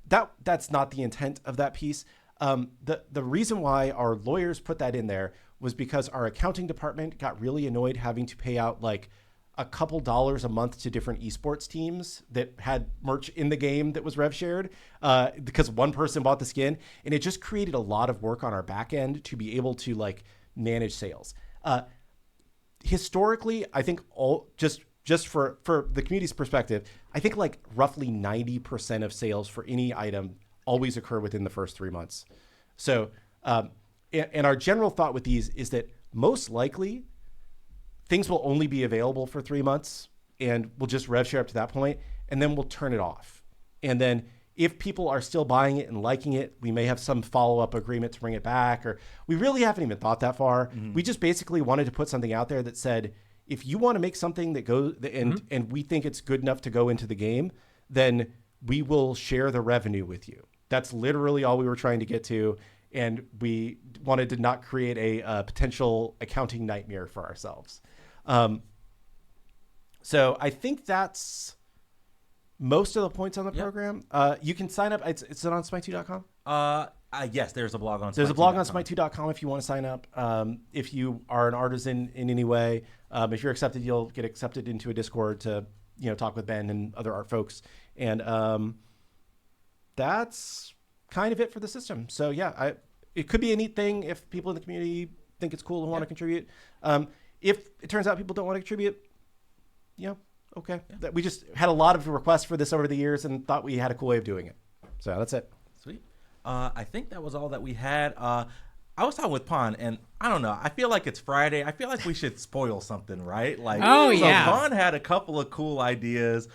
that's not the intent of that piece. The reason why our lawyers put that in there was because our accounting department got really annoyed having to pay out like a couple dollars a month to different esports teams that had merch in the game that was rev shared, because one person bought the skin, and it just created a lot of work on our back end to be able to like manage sales. Historically, I think just for the community's perspective, I think like roughly 90% of sales for any item always occur within the first 3 months. So, and our general thought with these is that most likely things will only be available for 3 months, and we'll just rev share up to that point, and then we'll turn it off. And then if people are still buying it and liking it, we may have some follow-up agreement to bring it back, or we really haven't even thought that far. Mm-hmm. We just basically wanted to put something out there that said, if you want to make something that goes and we think it's good enough to go into the game, then we will share the revenue with you. That's literally all we were trying to get to. And we wanted to not create a potential accounting nightmare for ourselves. So I think that's most of the points on the program. You can sign up. It's on smite2.com? Yes, there's a blog on There's a blog on smite2.com if you want to sign up. If you are an artisan in any way, if you're accepted, you'll get accepted into a Discord to talk with Ben and other art folks. And that's kind of it for the system. So yeah, it could be a neat thing if people in the community think it's cool and want to contribute. If it turns out people don't want to contribute, okay. Yeah. We just had a lot of requests for this over the years and thought we had a cool way of doing it. So that's it. Sweet. I think that was all that we had. I was talking with Pon, and I don't know. I feel like it's Friday. I feel like we should spoil something, right? Like, so Pon had a couple of cool ideas.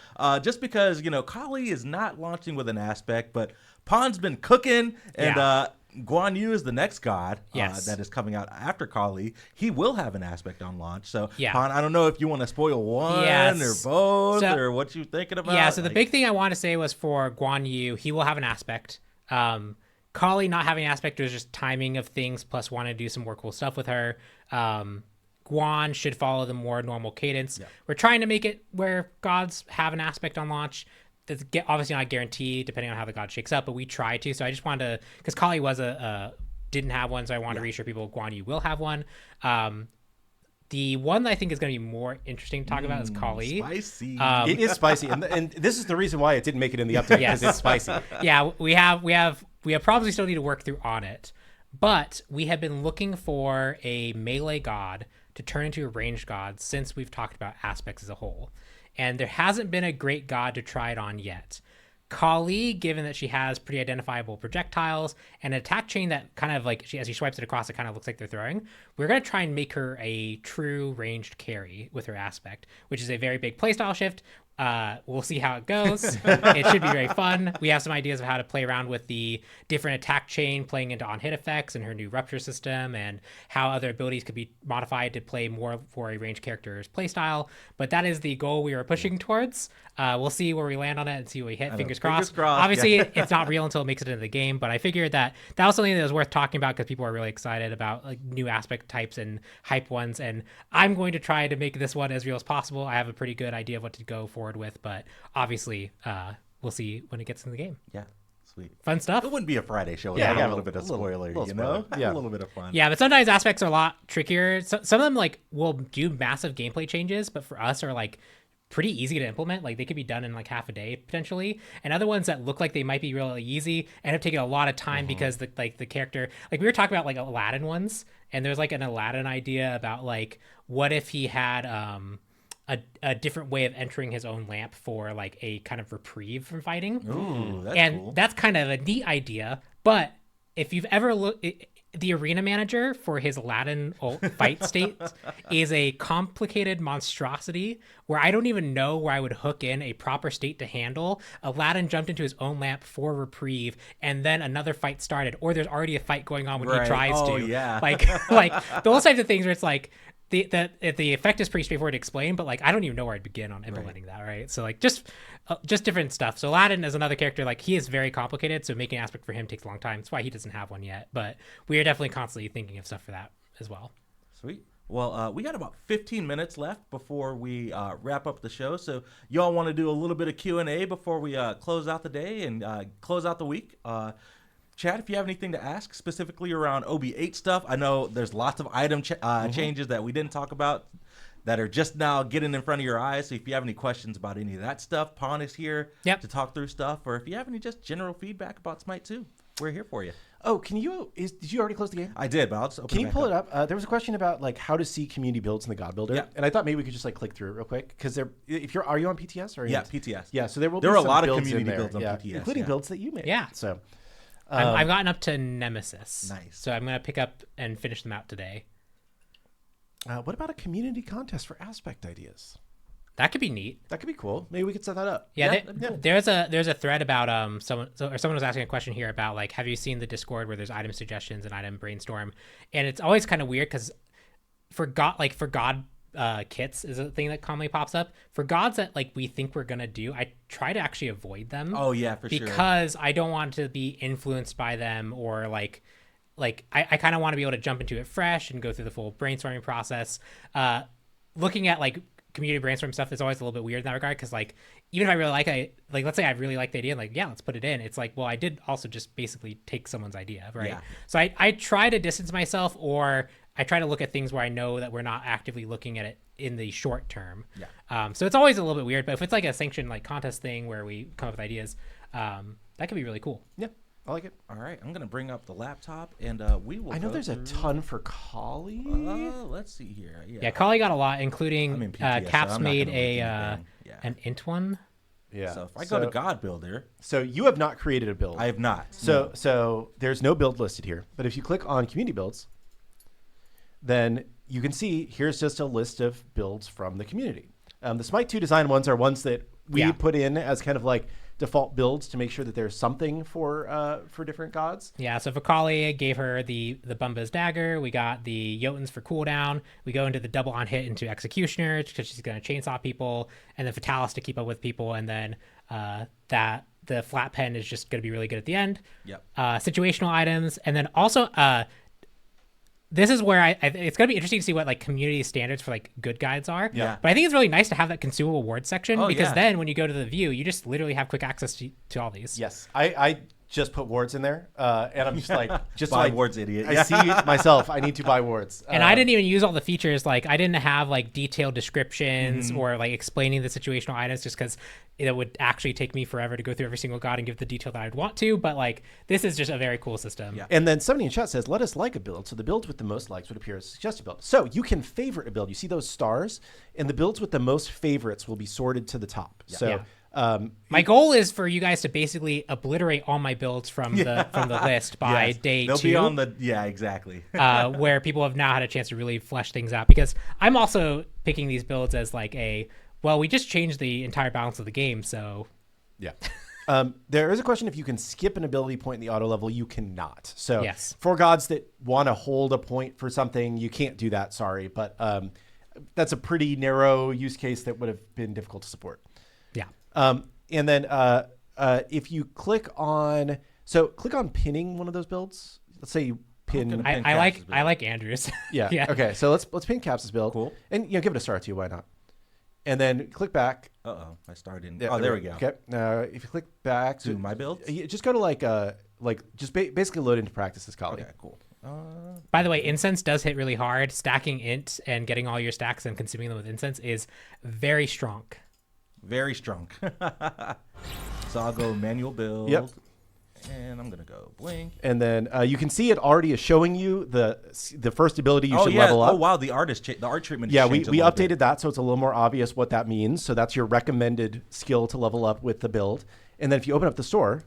Just because Kali is not launching with an aspect, but Pon's been cooking, and Guan Yu is the next god that is coming out after Kali. He will have an aspect on launch. So, Pon, I don't know if you want to spoil one or both, or what you thinking about. Yeah. So the big thing I want to say was for Guan Yu, he will have an aspect. Kali not having an aspect was just timing of things, plus wanting to do some more cool stuff with her. Guan should follow the more normal cadence. Yeah. We're trying to make it where gods have an aspect on launch. That's obviously not guaranteed depending on how the god shakes up, but we try to. So I just wanted to, because Kali was didn't have one, so I wanted to reassure people Guan Yu will have one. The one that I think is going to be more interesting to talk about is Kali. Spicy. It is spicy, and this is the reason why it didn't make it in the update, because it's spicy. Yeah, we have problems we still need to work through on it, but we have been looking for a melee god to turn into a ranged god since we've talked about aspects as a whole, and there hasn't been a great god to try it on yet. Kali, given that she has pretty identifiable projectiles and an attack chain that kind of like as she swipes it across, it kind of looks like they're throwing. We're going to try and make her a true ranged carry with her aspect, which is a very big playstyle shift. We'll see how it goes. It should be very fun. We have some ideas of how to play around with the different attack chain playing into on-hit effects and her new rupture system, and how other abilities could be modified to play more for a ranged character's playstyle. But that is the goal we are pushing towards. We'll see where we land on it and see what we hit. Fingers crossed. Obviously, it's not real until it makes it into the game, but I figured that was something that was worth talking about because people are really excited about like new aspect types and hype ones, and I'm going to try to make this one as real as possible. I have a pretty good idea of what to go forward with, but obviously we'll see when it gets in the game. Yeah, sweet, fun stuff. It wouldn't be a Friday show without a little bit of spoiler, Yeah, a little bit of fun. Yeah, but sometimes aspects are a lot trickier. Some of them like will do massive gameplay changes, but for us are like pretty easy to implement. Like they could be done in like half a day potentially, and other ones that look like they might be really easy end up taking a lot of time because the character, like we were talking about like Aladdin ones, and there's like an Aladdin idea about like what if he had a different way of entering his own lamp for like a kind of reprieve from fighting. Ooh, that's cool. That's kind of a neat idea. But if you've ever looked, the arena manager for his Aladdin fight state is a complicated monstrosity where I don't even know where I would hook in a proper state to handle. Aladdin jumped into his own lamp for reprieve, and then another fight started, or there's already a fight going on when he tries to. Yeah. Like those types of things where it's like, the effect is pretty straightforward to explain, but like I don't even know where I'd begin on implementing that, right? So like just different stuff. So Aladdin is another character, like he is very complicated, so making an aspect for him takes a long time. That's why he doesn't have one yet, but we are definitely constantly thinking of stuff for that as well. Sweet. Well, we got about 15 minutes left before we wrap up the show. So y'all want to do a little bit of Q&A before we close out the day and close out the week. Chad, if you have anything to ask specifically around OB8 stuff, I know there's lots of item changes that we didn't talk about that are just now getting in front of your eyes. So if you have any questions about any of that stuff, Pon is here to talk through stuff. Or if you have any just general feedback about Smite 2, we're here for you. Oh, did you already close the game? I did, but I'll just open Can it you back pull it up? There was a question about like how to see community builds in the God Builder, and I thought maybe we could just like click through it real quick because are you on PTS or PTS? Yeah, so there are be a some lot of builds community in there, builds on PTS, including builds that you made. Yeah. So I've gotten up to Nemesis. Nice. So I'm gonna pick up and finish them out today. What about a community contest for aspect ideas? That could be neat. That could be cool. Maybe we could set that up. Yeah, there's a thread about someone was asking a question here about like, have you seen the Discord where there's item suggestions and item brainstorm, and it's always kind of weird because for God kits is a thing that commonly pops up. For gods that like we think we're gonna do, I try to actually avoid them. Oh yeah, for sure. Because I don't want to be influenced by them or like I kind of want to be able to jump into it fresh and go through the full brainstorming process. Looking at like community brainstorm stuff is always a little bit weird in that regard because like even if I really let's say I really like the idea, like yeah, let's put it in. It's like, well, I did also just basically take someone's idea, right? Yeah. So I try to distance myself, or I try to look at things where I know that we're not actively looking at it in the short term. Yeah. So it's always a little bit weird, but if it's like a sanctioned like contest thing where we come up with ideas, that could be really cool. Yeah. I like it. All right, I'm gonna bring up the laptop and we will. I know there's a ton for Kali. Let's see here. Yeah, Kali got a lot, including Caps made an int one. Yeah. So if I go to God Builder, so you have not created a build. I have not. So there's no build listed here. But if you click on community builds, then you can see here's just a list of builds from the community. The Smite 2 design ones are ones that we put in as kind of like default builds to make sure that there's something for different gods. Yeah, so for Kali, I gave her the Bumba's Dagger. We got the Jotuns for cooldown. We go into the double on hit into Executioner because she's going to chainsaw people, and then Fatalis to keep up with people, and then the flat pen is just going to be really good at the end. Yep. Situational items, and then also this is where it's going to be interesting to see what like community standards for like good guides are. Yeah. But I think it's really nice to have that consumable awards section because then when you go to the view, you just literally have quick access to all these. Yes. I just put wards in there, and I'm just like, buy wards, idiot. I see myself. I need to buy wards, and I didn't even use all the features. Like I didn't have like detailed descriptions or like explaining the situational items, just because it would actually take me forever to go through every single god and give the detail that I'd want to. But like this is just a very cool system. Yeah. And then somebody in chat says, "Let us like a build." So the builds with the most likes would appear as a suggested build. So you can favorite a build. You see those stars, and the builds with the most favorites will be sorted to the top. Yeah. So. My goal is for you guys to basically obliterate all my builds from the list by day 2. They'll be on the exactly. Where people have now had a chance to really flesh things out, because I'm also picking these builds as like we just changed the entire balance of the game, so yeah. There is a question if you can skip an ability point in the auto level. You cannot. So yes. For gods that want to hold a point for something, you can't do that. Sorry, but that's a pretty narrow use case that would have been difficult to support. Yeah. And then if you click on pinning one of those builds. Let's say you pin. I like Andrew's. Yeah. Yeah. Okay. So let's pin Caps' build. Cool. And give it a star too. Why not? And then click back. I started. Yeah, there we go. Okay. Now if you click back to my builds, just go to basically load into practices, Kali. Okay. Cool. By the way, incense does hit really hard. Stacking int and getting all your stacks and consuming them with incense is very strong. Very strong. So I'll go manual build. Yep. And I'm gonna go blink. And then you can see it already is showing you the first ability you should level up. Oh wow, the art treatment. Yeah, we updated that so it's a little more obvious what that means. So that's your recommended skill to level up with the build. And then if you open up the store,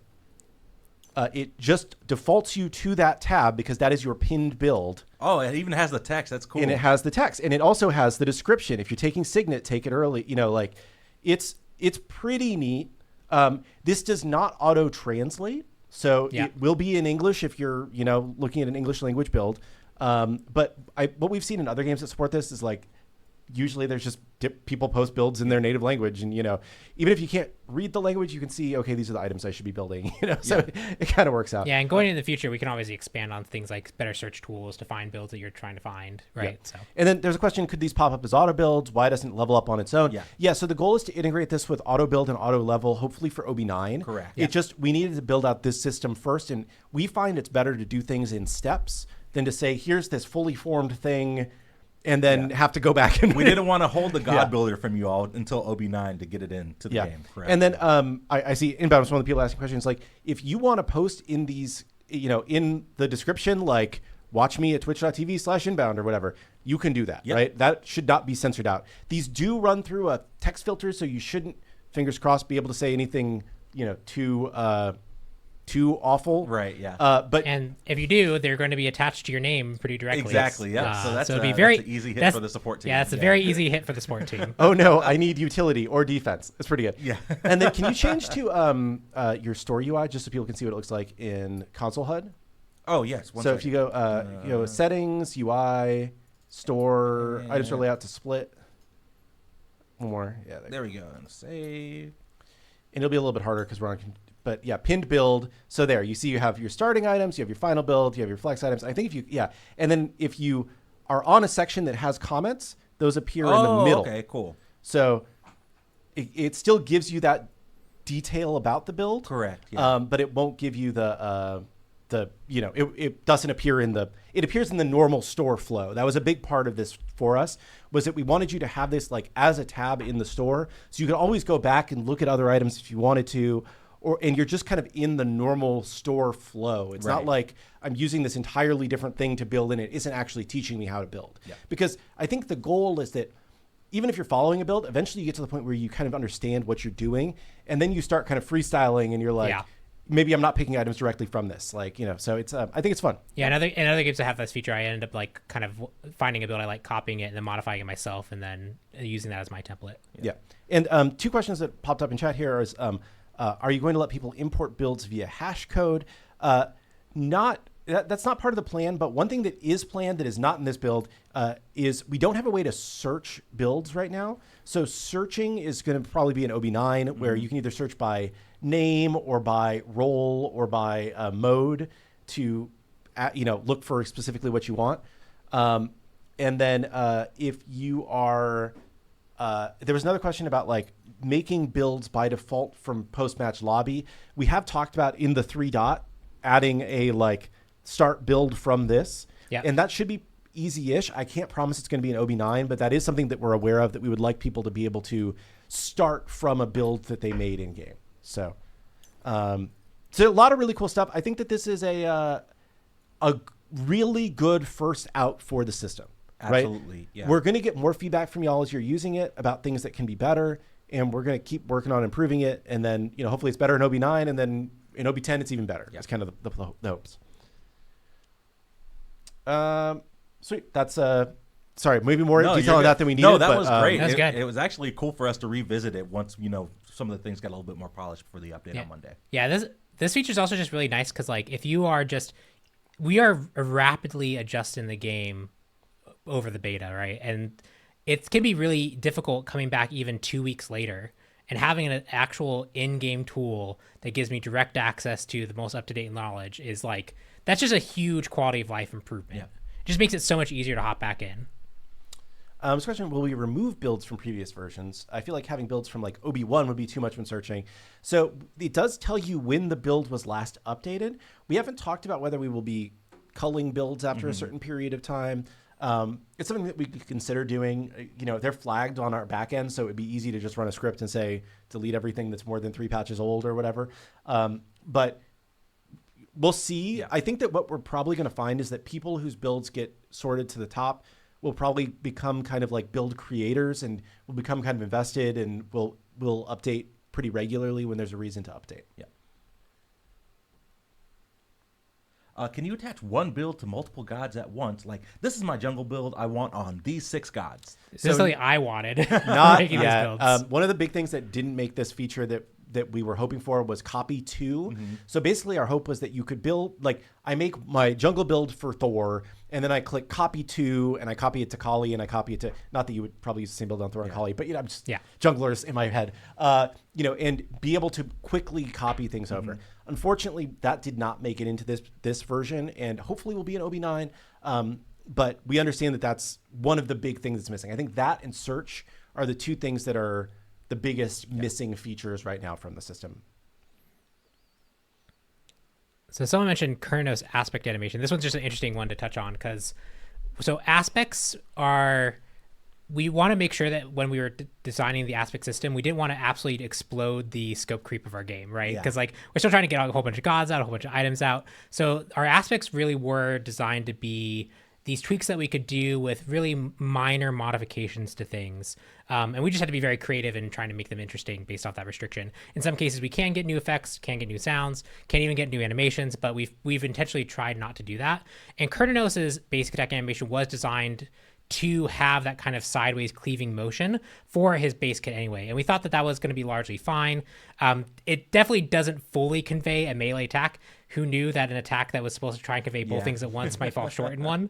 it just defaults you to that tab because that is your pinned build. Oh, it even has the text. That's cool. And it has the text, and it also has the description. If you're taking Signet, take it early. It's pretty neat. This does not auto translate. So it will be in English if you're, looking at an English language build. But what we've seen in other games that support this is like usually there's just people post builds in their native language, and even if you can't read the language, you can see, okay, these are the items I should be building. So it kind of works out. Yeah, and going into the future, we can obviously expand on things like better search tools to find builds that you're trying to find, right? Yeah. So, and then there's a question: could these pop up as auto builds? Why doesn't it level up on its own? Yeah. So the goal is to integrate this with auto build and auto level, hopefully for OB9. Correct. We needed to build out this system first, and we find it's better to do things in steps than to say, here's this fully formed thing, and then have to go back and we didn't want to hold the God Builder from you all until OB9 to get it into the game. Correct. And then I see inbound, one of the people asking questions like, if you want to post in these, in the description, like watch me at twitch.tv/inbound or whatever, you can do that, right? That should not be censored out. These do run through a text filter, so you shouldn't, fingers crossed, be able to say anything, too awful. Right, yeah. and if you do, they're going to be attached to your name pretty directly. Exactly, yeah. So that's it'd be very an easy hit for the support team. Yeah, it's a very easy hit for the support team. Oh, no, I need utility or defense. It's pretty good. Yeah. And then can you change to your store UI just so people can see what it looks like in console HUD? Oh, yes. So if you go settings, UI, store, items for layout to split. One more. Yeah. There we go. And save. And it'll be a little bit harder because we're on... But yeah, pinned build. So there, you see you have your starting items, you have your final build, you have your flex items. I think and then if you are on a section that has comments, those appear in the middle. Okay, cool. So it still gives you that detail about the build. Correct. Yeah. But it won't give you it doesn't appear it appears in the normal store flow. That was a big part of this for us, was that we wanted you to have this like as a tab in the store. So you can always go back and look at other items if you wanted to. And you're just kind of in the normal store flow. It's not like I'm using this entirely different thing to build, and it isn't actually teaching me how to build. Yeah. Because I think the goal is that even if you're following a build, eventually you get to the point where you kind of understand what you're doing, and then you start kind of freestyling, and you're like, maybe I'm not picking items directly from this. So it's I think it's fun. Yeah, in other games that have this feature, I end up like kind of finding a build I like, copying it and then modifying it myself, and then using that as my template. Yeah. And two questions that popped up in chat here is, are you going to let people import builds via hash code? That's not part of the plan, but one thing that is planned that is not in this build is we don't have a way to search builds right now. So searching is going to probably be an OB9 where you can either search by name or by role or by mode to look for specifically what you want. And then if you are... there was another question about like making builds by default from post-match lobby. We have talked about in the 3-dot adding a like start build from this. Yeah. And that should be easy-ish. I can't promise it's going to be an OB9, but that is something that we're aware of, that we would like people to be able to start from a build that they made in game. So a lot of really cool stuff. I think that this is a really good first out for the system. Absolutely. Right? Yeah. We're going to get more feedback from y'all as you're using it about things that can be better, and we're going to keep working on improving it. And then, hopefully it's better in OB9, and then in OB10 it's even better. Yeah. That's kind of the hopes. Sweet. That's sorry, maybe more detail on that than we needed. No, that was great. That was good. It was actually cool for us to revisit it once some of the things got a little bit more polished before the update on Monday. Yeah, this feature is also just really nice because like if you are we are rapidly adjusting the game over the beta, right? And it can be really difficult coming back even 2 weeks later and having an actual in-game tool that gives me direct access to the most up-to-date knowledge is like, that's just a huge quality of life improvement. Yeah. It just makes it so much easier to hop back in. This question, will we remove builds from previous versions? I feel like having builds from like OB1 would be too much when searching. So it does tell you when the build was last updated. We haven't talked about whether we will be culling builds after a certain period of time. It's something that we could consider doing. They're flagged on our back end, so it'd be easy to just run a script and say, delete everything that's more than 3 patches old or whatever. But we'll see. Yeah. I think that what we're probably going to find is that people whose builds get sorted to the top will probably become kind of like build creators and will become kind of invested, and will update pretty regularly when there's a reason to update. Yeah. Can you attach one build to multiple gods at once? Like, this is my jungle build I want on these 6 gods. This is something I wanted. Not yet. One of the big things that didn't make this feature that we were hoping for was copy 2. So basically our hope was that you could build, like I make my jungle build for Thor, and then I click copy 2 and I copy it to Kali, and I copy it to, not that you would probably use the same build on Thor and Kali, but I'm just junglers in my head, and be able to quickly copy things over. Unfortunately, that did not make it into this version, and hopefully will be in OB9. But we understand that that's one of the big things that's missing. I think that and search are the 2 things that are the biggest missing features right now from the system. So someone mentioned Kurnos aspect animation. This one's just an interesting one to touch on because aspects are, we want to make sure that when we were designing the aspect system, we didn't want to absolutely explode the scope creep of our game, right? Because we're still trying to get a whole bunch of gods out, a whole bunch of items out. So our aspects really were designed to be these tweaks that we could do with really minor modifications to things. And we just had to be very creative in trying to make them interesting based off that restriction. In some cases, we can get new effects, can get new sounds, can't even get new animations, but we've intentionally tried not to do that. And Kurtanos's basic attack animation was designed to have that kind of sideways cleaving motion for his base kit anyway. And we thought that was going to be largely fine. It definitely doesn't fully convey a melee attack. Who knew that an attack that was supposed to try and convey both things at once might fall short in one?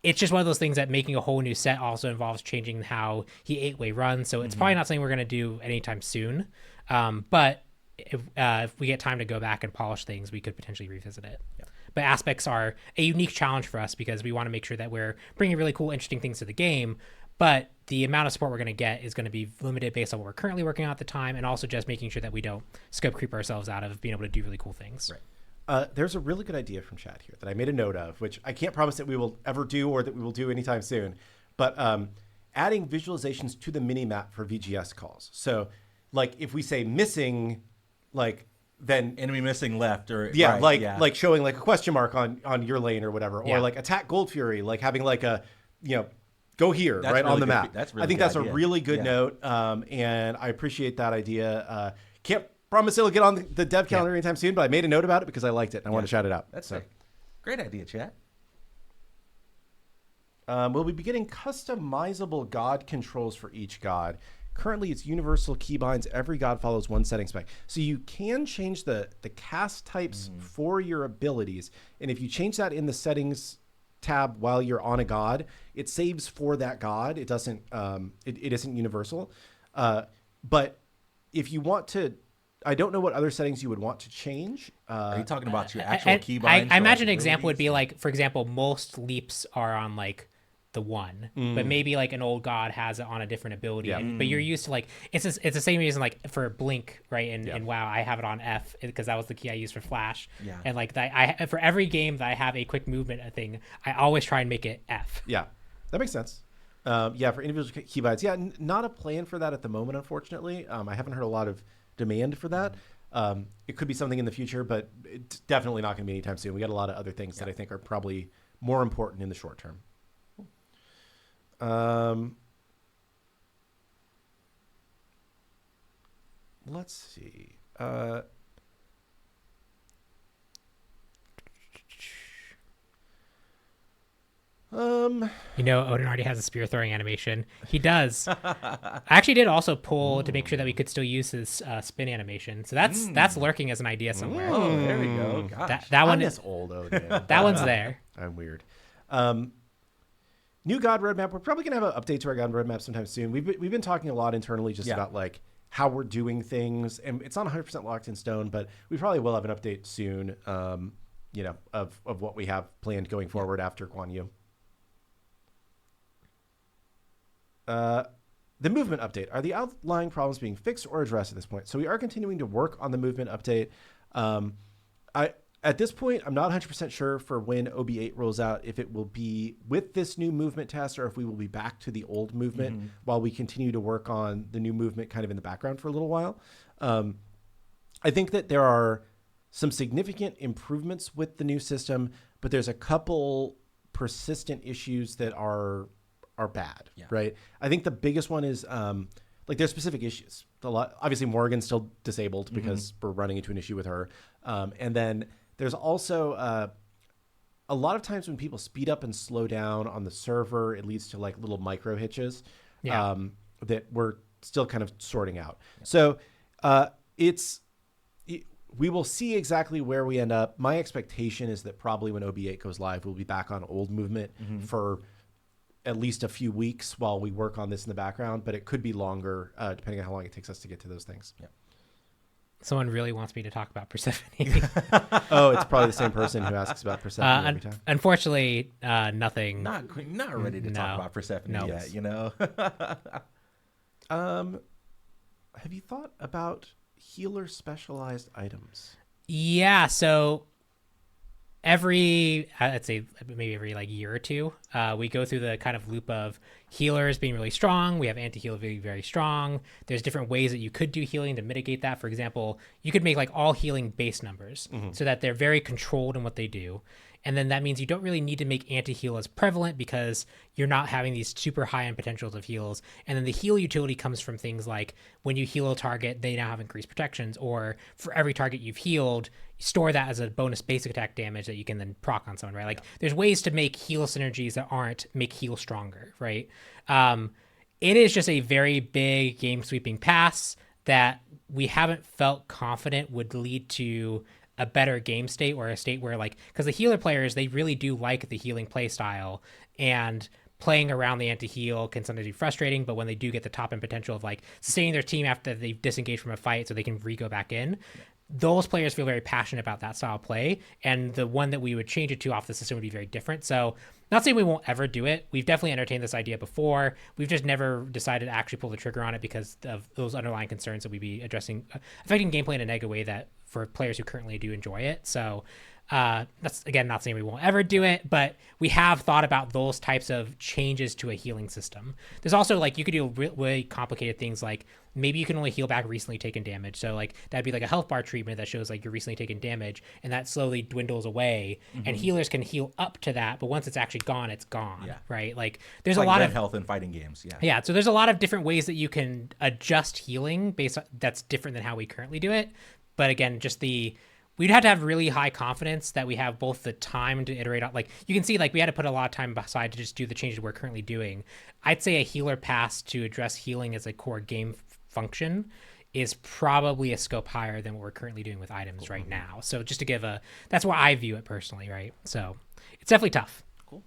It's just one of those things that making a whole new set also involves changing how he 8-way runs. So it's probably not something we're going to do anytime soon. But if we get time to go back and polish things, we could potentially revisit it. Yeah. But aspects are a unique challenge for us because we want to make sure that we're bringing really cool, interesting things to the game. But the amount of support we're going to get is going to be limited based on what we're currently working on at the time, and also just making sure that we don't scope creep ourselves out of being able to do really cool things. Right. There's a really good idea from chat here that I made a note of, which I can't promise that we will ever do or that we will do anytime soon. But adding visualizations to the mini map for VGS calls. So, like if we say missing, like then enemy missing left, or like showing like a question mark on your lane or whatever, or like attack Gold Fury, like having like a go here right on the map. I think that's a really good note, and I appreciate that idea. Can't promise it'll get on the dev calendar anytime soon, but I made a note about it because I liked it and I want to shout it out. That's great idea, chat. We'll be getting customizable god controls for each god. Currently, it's universal keybinds. Every god follows one setting spec. So you can change the cast types for your abilities. And if you change that in the settings tab while you're on a god, it saves for that god. It doesn't, it isn't universal. But if you want to, I don't know what other settings you would want to change. Are you talking about your actual keybinds? I imagine an example would be like, for example, most leaps are on like the 1, but maybe like an old god has it on a different ability, but you're used to like it's the same reason like for blink, right? In WoW I have it on F because that was the key I used for flash, and like that I for every game that I have a quick movement thing, I always try and make it F. That makes sense. For individual keybinds, not a plan for that at the moment, unfortunately. I haven't heard a lot of demand for that. It could be something in the future, but it's definitely not going to be anytime soon. We got a lot of other things that I think are probably more important in the short term. Let's see. Odin already has a spear throwing animation. He does. I actually did also pull to make sure that we could still use his spin animation. So that's lurking as an idea somewhere. Oh, there we go. Gosh. That one is old Odin. That one's there. I'm weird. New God roadmap. We're probably gonna have an update to our God roadmap sometime soon. We've been talking a lot internally just about like how we're doing things, and it's not 100% locked in stone, but we probably will have an update soon. Of what we have planned going forward after Guan Yu. The movement update. Are the outlying problems being fixed or addressed at this point? So we are continuing to work on the movement update. At this point, I'm not 100% sure for when OB8 rolls out, if it will be with this new movement test or if we will be back to the old movement while we continue to work on the new movement kind of in the background for a little while. I think that there are some significant improvements with the new system, but there's a couple persistent issues that are bad, right? I think the biggest one is there's specific issues. Obviously, Morgan's still disabled because we're running into an issue with her. And then there's also a lot of times when people speed up and slow down on the server, it leads to like little micro hitches that we're still kind of sorting out. So We will see exactly where we end up. My expectation is that probably when OB8 goes live, we'll be back on old movement for at least a few weeks while we work on this in the background, but it could be longer depending on how long it takes us to get to those things. Yeah. Someone really wants me to talk about Persephone. Oh, it's probably the same person who asks about Persephone every time. Unfortunately, nothing. Not ready to talk about Persephone yet, you know? Have you thought about healer specialized items? Yeah, so I'd say maybe every like year or two, we go through the kind of loop of healers being really strong. We have anti-heal being very strong. There's different ways that you could do healing to mitigate that. For example, you could make like all healing base numbers so that they're very controlled in what they do. And then that means you don't really need to make anti-heal as prevalent because you're not having these super high-end potentials of heals. And then the heal utility comes from things like when you heal a target, they now have increased protections, or for every target you've healed, store that as a bonus basic attack damage that you can then proc on someone, right? Like there's ways to make heal synergies that make heal stronger, right? It is just a very big game sweeping pass that we haven't felt confident would lead to a better game state, or a state where like, because the healer players, they really do like the healing play style, and playing around the anti-heal can sometimes be frustrating, but when they do get the top end potential of like sustaining their team after they've disengaged from a fight so they can go back in, those players feel very passionate about that style of play, and the one that we would change it to off the system would be very different. So not saying we won't ever do it. We've definitely entertained this idea before. We've just never decided to actually pull the trigger on it because of those underlying concerns that we'd be addressing, affecting gameplay in a negative way that for players who currently do enjoy it. So that's, again, not saying we won't ever do it, but we have thought about those types of changes to a healing system. There's also like, you could do really complicated things like maybe you can only heal back recently taken damage. So like that'd be like a health bar treatment that shows like you're recently taken damage, and that slowly dwindles away, and healers can heal up to that, but once it's actually gone, it's gone. Yeah. Right? Like there's like a lot of health in fighting games. Yeah. Yeah. So there's a lot of different ways that you can adjust healing based on, that's different than how we currently do it. But again, we'd have to have really high confidence that we have both the time to iterate on. Like you can see, like we had to put a lot of time aside to just do the changes we're currently doing. I'd say a healer pass to address healing as a core game function is probably a scope higher than what we're currently doing with items right now. So just to give that's why I view it personally, right? So it's definitely tough. Cool.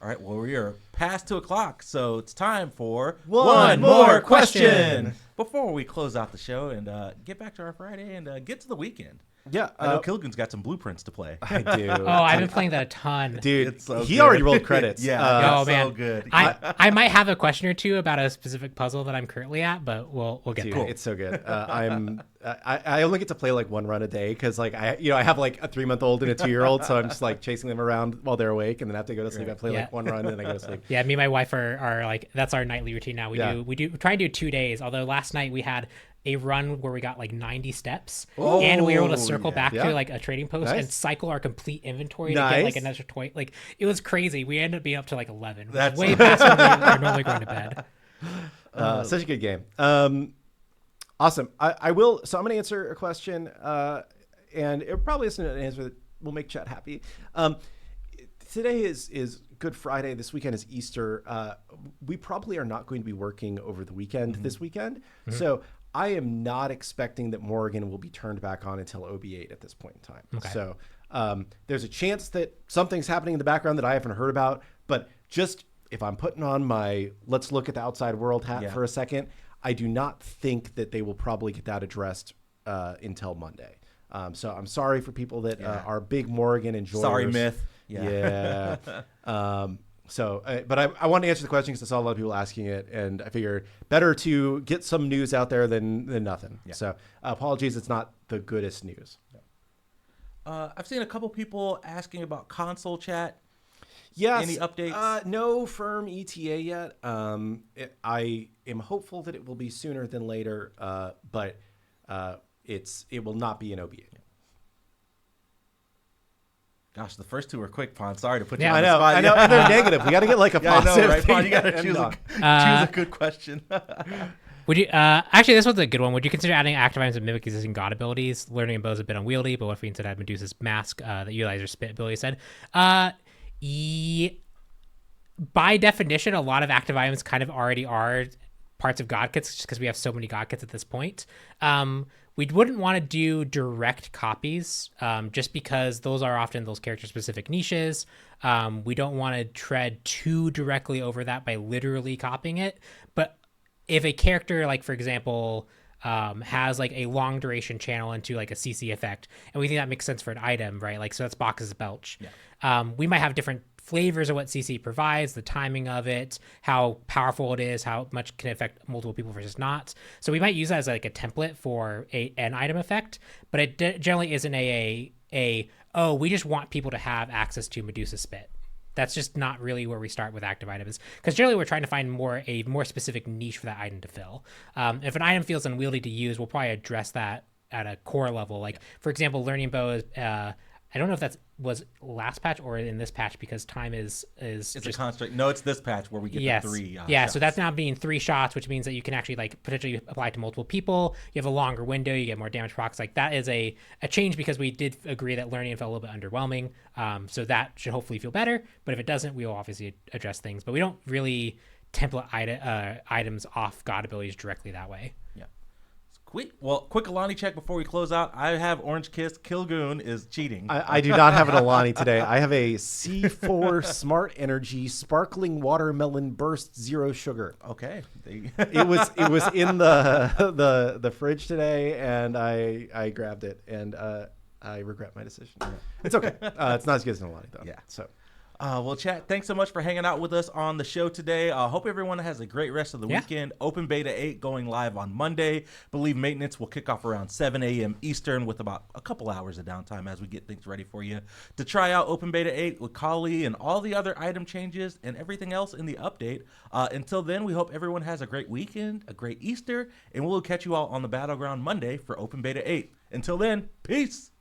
All right, well, we are past 2:00, so it's time for one more question. Before we close out the show and get back to our Friday and get to the weekend. Yeah, I know Kilgoon's got some blueprints to play. I do. Oh, I've been playing that a ton. Dude, It's so he good. already rolled credits. Yeah, Oh man, so good. I might have a question or two about a specific puzzle that I'm currently at, but we'll get Dude, there. it's so good. I only get to play like one run a day because like I have like a 3-month-old and a 2-year-old, so I'm just like chasing them around while they're awake, and then after I go to sleep, I play like one run and then I go to sleep. Yeah, me and my wife are like, that's our nightly routine now. We try and do 2 days. Although last night we had a run where we got like 90 steps, and we were able to circle back to like a trading post and cycle our complete inventory to get like another toy. Like it was crazy. We ended up being up to like 11. That's way past when we are normally going to bed. Such a good game. Awesome. I will. So I'm going to answer a question, and it probably isn't an answer that will make chat happy. Today is Good Friday. This weekend is Easter. We probably are not going to be working over the weekend this weekend. So I am not expecting that Morrigan will be turned back on until OB8 at this point in time. Okay. So there's a chance that something's happening in the background that I haven't heard about. But just if I'm putting on my let's look at the outside world hat for a second, I do not think that they will probably get that addressed until Monday. So I'm sorry for people that are big Morrigan enjoyers. Sorry, Myth. Yeah. But I wanted to answer the question because I saw a lot of people asking it, and I figured better to get some news out there than nothing. Yeah. So apologies, it's not the goodest news. I've seen a couple people asking about console chat. Yes. Any updates? No firm ETA yet. I am hopeful that it will be sooner than later, but it will not be an OB8. Gosh, the first two were quick, Pon. Sorry to put you on I the know, spot. I know, and they're negative. We got to get like a positive. I know, right, Pon? You got to choose a good question. Would you actually? This one's a good one. Would you consider adding active items that mimic existing god abilities? Learning in bow is a bit unwieldy, but what if we instead had Medusa's mask that utilizes her spit ability? Said, by definition, a lot of active items kind of already are parts of God kits just because we have so many God kits at this point. We wouldn't want to do direct copies just because those are often those character-specific niches. We don't want to tread too directly over that by literally copying it. But if a character, like, for example, has like a long duration channel into like a CC effect, and we think that makes sense for an item, right? Like, so that's Box's Belch. Yeah. We might have different flavors of what CC provides, the timing of it, how powerful it is, how much can affect multiple people versus not. So we might use that as like a template for an item effect, but it generally isn't oh, we just want people to have access to Medusa Spit. That's just not really where we start with active items, because generally we're trying to find a more specific niche for that item to fill. If an item feels unwieldy to use, we'll probably address that at a core level. Like, for example, Learning Bow is, I don't know if that was last patch or in this patch, because time is it's just a construct. No, it's this patch where we get the 3 shots. So that's now being 3 shots, which means that you can actually like potentially apply to multiple people. You have a longer window, you get more damage procs. Like, that is a change, because we did agree that Learning felt a little bit underwhelming. So that should hopefully feel better, but if it doesn't, we will obviously address things, but we don't really template items off God abilities directly that way. Yeah. Quick Alani check before we close out. I have Orange Kiss. Kilgoon is cheating. I do not have an Alani today. I have a C4 Smart Energy Sparkling Watermelon Burst Zero Sugar. Okay. It was in the fridge today, and I grabbed it, and I regret my decision. It's okay. It's not as good as an Alani, though. Yeah. So. Well, chat, thanks so much for hanging out with us on the show today. Hope everyone has a great rest of the weekend. Open Beta 8 going live on Monday. Believe maintenance will kick off around 7 a.m. Eastern, with about a couple hours of downtime as we get things ready for you to try out Open Beta 8 with Kali and all the other item changes and everything else in the update. Until then, we hope everyone has a great weekend, a great Easter, and we'll catch you all on the Battleground Monday for Open Beta 8. Until then, peace!